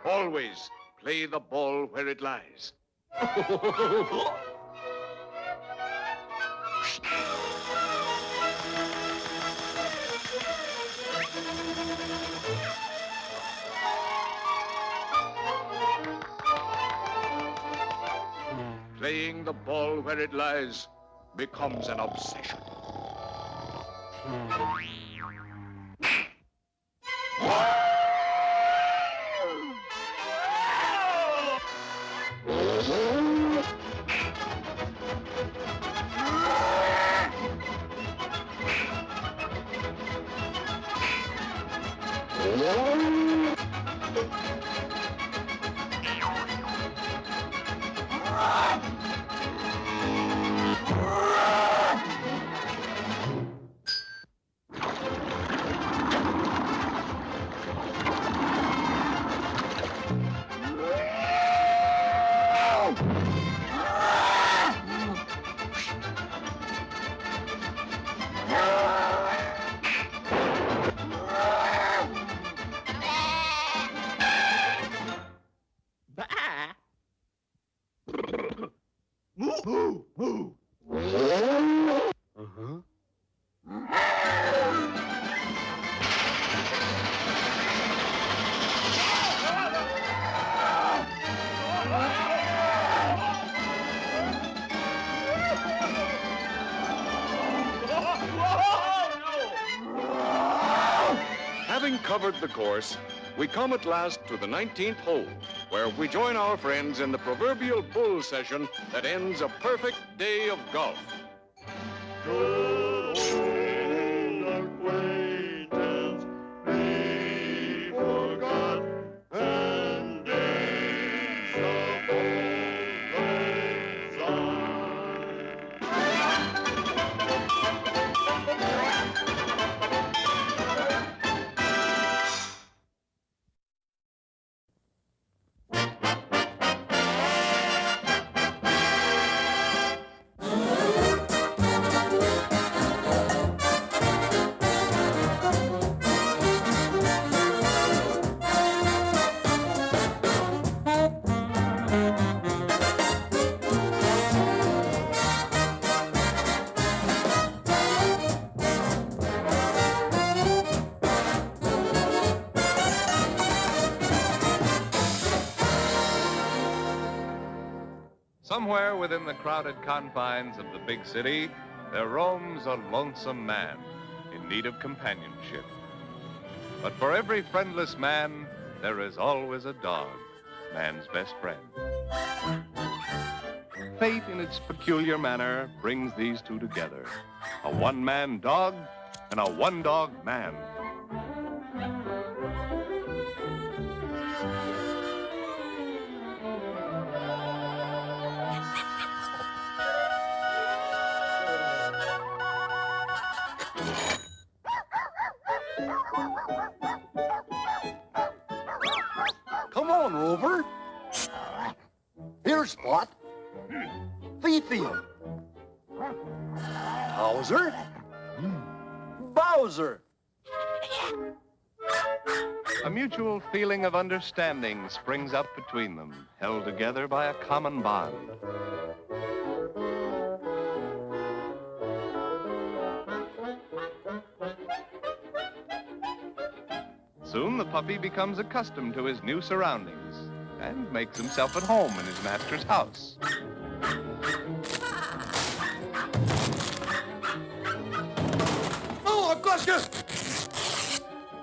Always play the ball where it lies. Playing the ball where it lies becomes an obsession. Having covered the course, we come at last to the 19th hole, where we join our friends in the proverbial bull session that ends a perfect day of golf. Somewhere within the crowded confines of the big city, there roams a lonesome man in need of companionship. But for every friendless man, there is always a dog, man's best friend. Fate, in its peculiar manner, brings these two together, a one-man dog and a one-dog man. Come on, Rover. Here's Spot. Fifi. Hauser. Bowser. A mutual feeling of understanding springs up between them, held together by a common bond. Soon the puppy becomes accustomed to his new surroundings and makes himself at home in his master's house. Oh, Augusta!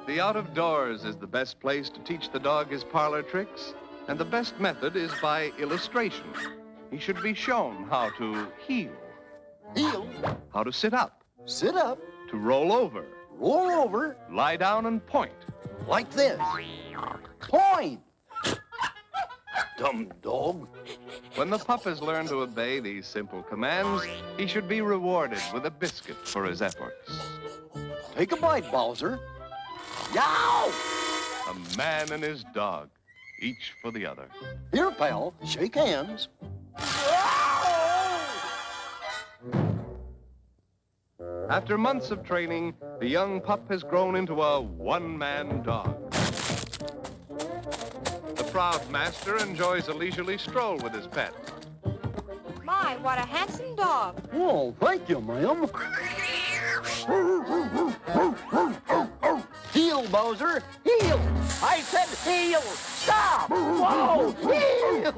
The out of doors is the best place to teach the dog his parlor tricks, and the best method is by illustration. He should be shown how to heel. Heel? How to sit up. Sit up? To roll over. Roll over? Lie down and point. Like this. Point! Dumb dog. When the pup has learned to obey these simple commands, he should be rewarded with a biscuit for his efforts. Take a bite, Bowser. Yow! A man and his dog, each for the other. Here, pal, shake hands. After months of training, the young pup has grown into a one-man dog. The proud master enjoys a leisurely stroll with his pet. My, what a handsome dog. Oh, thank you, ma'am. Heel, Bowser, heel. I said heel. Stop. Whoa, heel.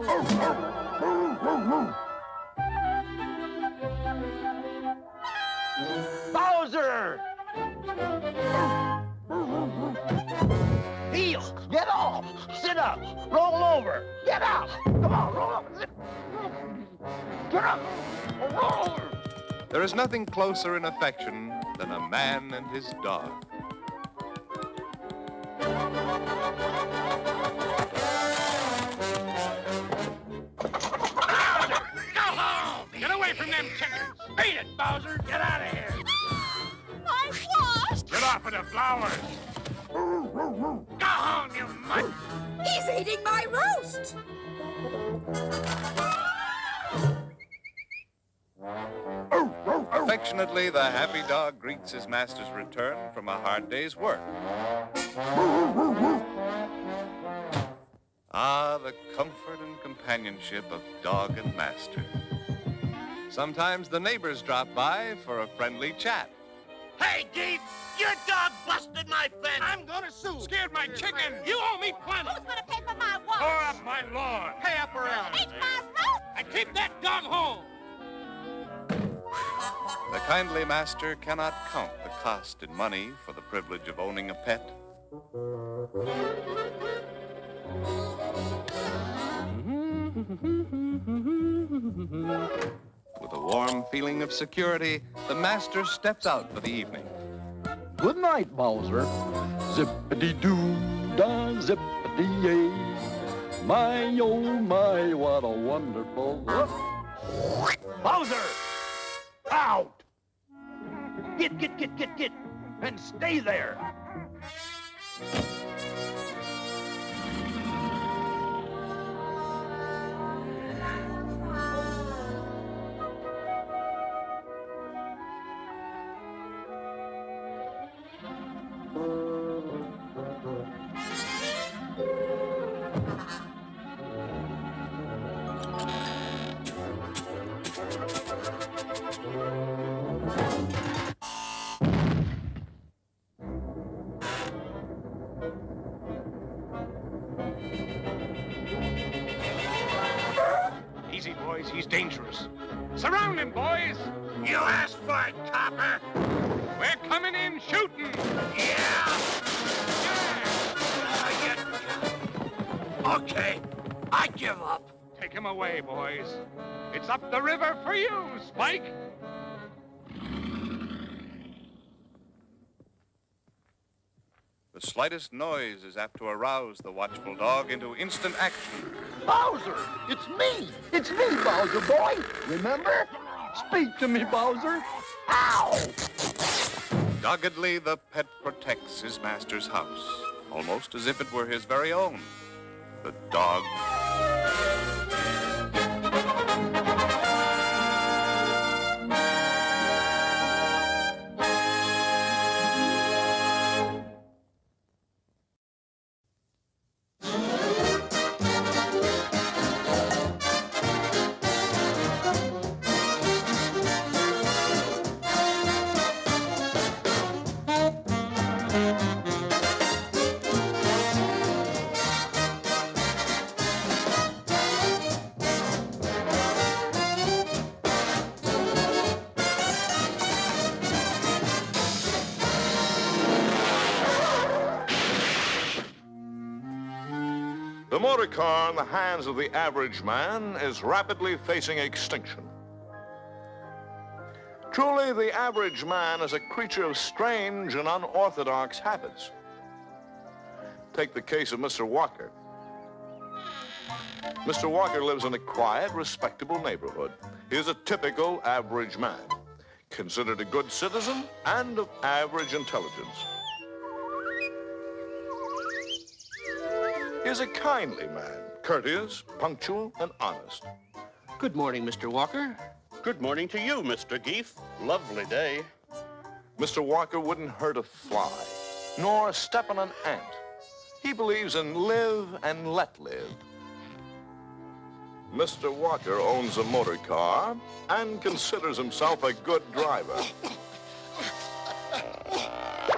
Bowser! Heel! Get off! Sit up! Roll over! Get up! Come on, roll over! Get up! Roll over! There is nothing closer in affection than a man and his dog. Get away from them chickens! Beat it, Bowser! Get out of here! My wasp! Get off of the flowers! Go home, you mutt! He's eating my roast! Affectionately, the happy dog greets his master's return from a hard day's work. Ah, the comfort and companionship of dog and master. Sometimes the neighbors drop by for a friendly chat. Hey, Geef! Your dog busted my fence! I'm gonna sue! Scared my chicken! You owe me plenty! Who's gonna pay for my wash? Tore up my lawn! Pay up or else! Eat my roast! And keep that dog home! The kindly master cannot count the cost in money for the privilege of owning a pet. With a warm feeling of security, the master steps out for the evening. Good night, Bowser. Zippity-doo-dah, zippity-yay. My, oh my, what a wonderful... Bowser! Out! Get! And stay there! Easy, boys. He's dangerous. Surround him, boys! You asked for it, copper! We're coming in shooting! Yeah! Okay, I give up. Take him away, boys. It's up the river for you, Spike! The slightest noise is apt to arouse the watchful dog into instant action. Bowser! It's me! It's me, Bowser boy! Remember? Speak to me, Bowser! Ow! Doggedly, the pet protects his master's house, almost as if it were his very own. The dog. The motor car in the hands of the average man is rapidly facing extinction. Truly, the average man is a creature of strange and unorthodox habits. Take the case of Mr. Walker. Mr. Walker lives in a quiet, respectable neighborhood. He is a typical average man, considered a good citizen and of average intelligence. He is a kindly man, courteous, punctual, and honest. Good morning, Mr. Walker. Good morning to you, Mr. Geef. Lovely day. Mr. Walker wouldn't hurt a fly, nor step on an ant. He believes in live and let live. Mr. Walker owns a motor car and considers himself a good driver.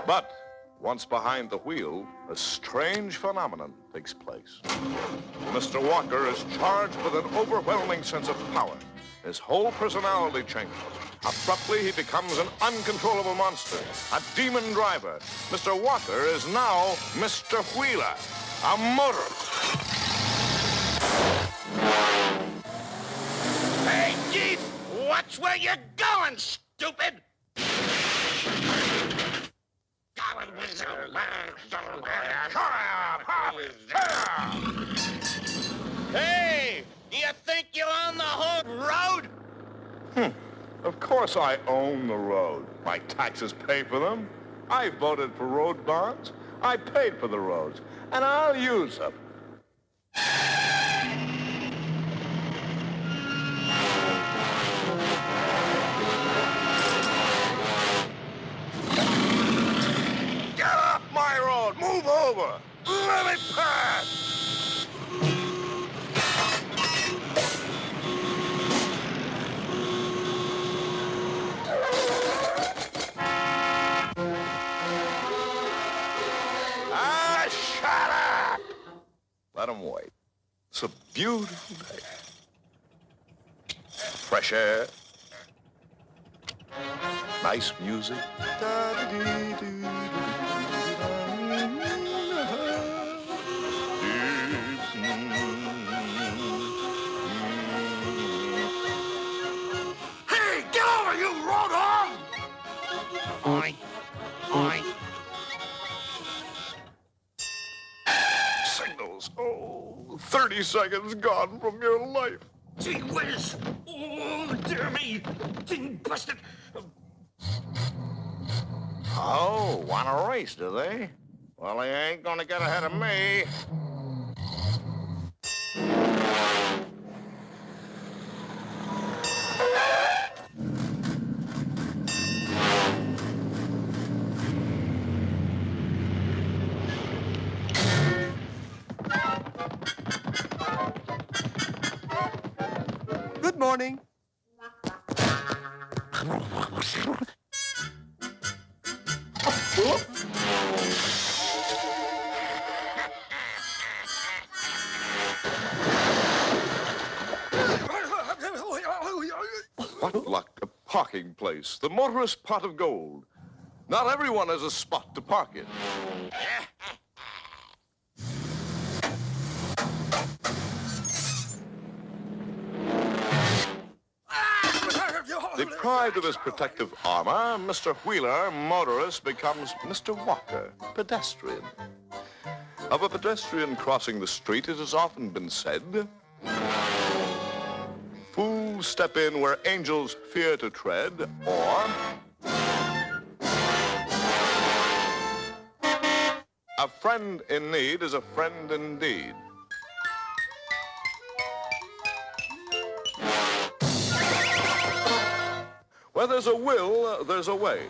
But once behind the wheel, a strange phenomenon takes place. Mr. Walker is charged with an overwhelming sense of power. His whole personality changes. Abruptly, he becomes an uncontrollable monster, a demon driver. Mr. Walker is now Mr. Wheeler, a motorist. Hey, Geef! Watch where you're going, stupid! Golly, Hey, do you think you're on the whole road? Of course I own the road. My taxes pay for them. I voted for road bonds. I paid for the roads. And I'll use them. Get off my road! Move over! Let me pass! Shut up! Let him wait. It's a beautiful day. Fresh air. Nice music. Hey, get over, you road hog! Oink, oink. Signals. Oh, 30 seconds gone from your life. Gee whiz! Oh, dear me! Didn't bust it! Oh, want a race, do they? Well, they ain't gonna get ahead of me. Good morning. What luck, a parking place. The motorist pot of gold. Not everyone has a spot to park in. Deprived of his protective armor, Mr. Wheeler, motorist, becomes Mr. Walker, pedestrian. Of a pedestrian crossing the street, it has often been said, fools step in where angels fear to tread, or a friend in need is a friend indeed. Where there's a will, there's a way.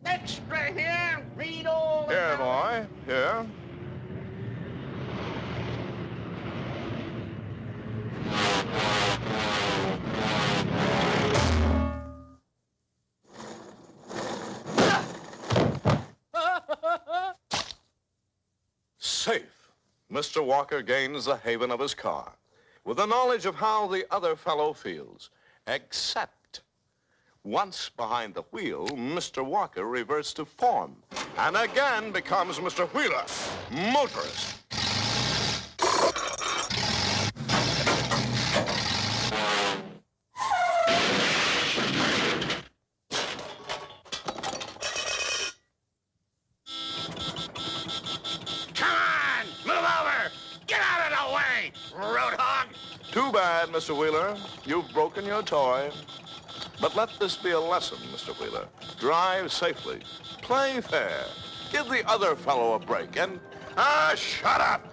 Extra here! Read all Here, boy, here. Safe. Mr. Walker gains the haven of his car with the knowledge of how the other fellow feels, except once behind the wheel, Mr. Walker reverts to form and again becomes Mr. Wheeler, motorist. Come on! Move over! Get out of the way, road hog! Too bad, Mr. Wheeler. You've broken your toy. But let this be a lesson, Mr. Wheeler. Drive safely. Play fair. Give the other fellow a break and... shut up!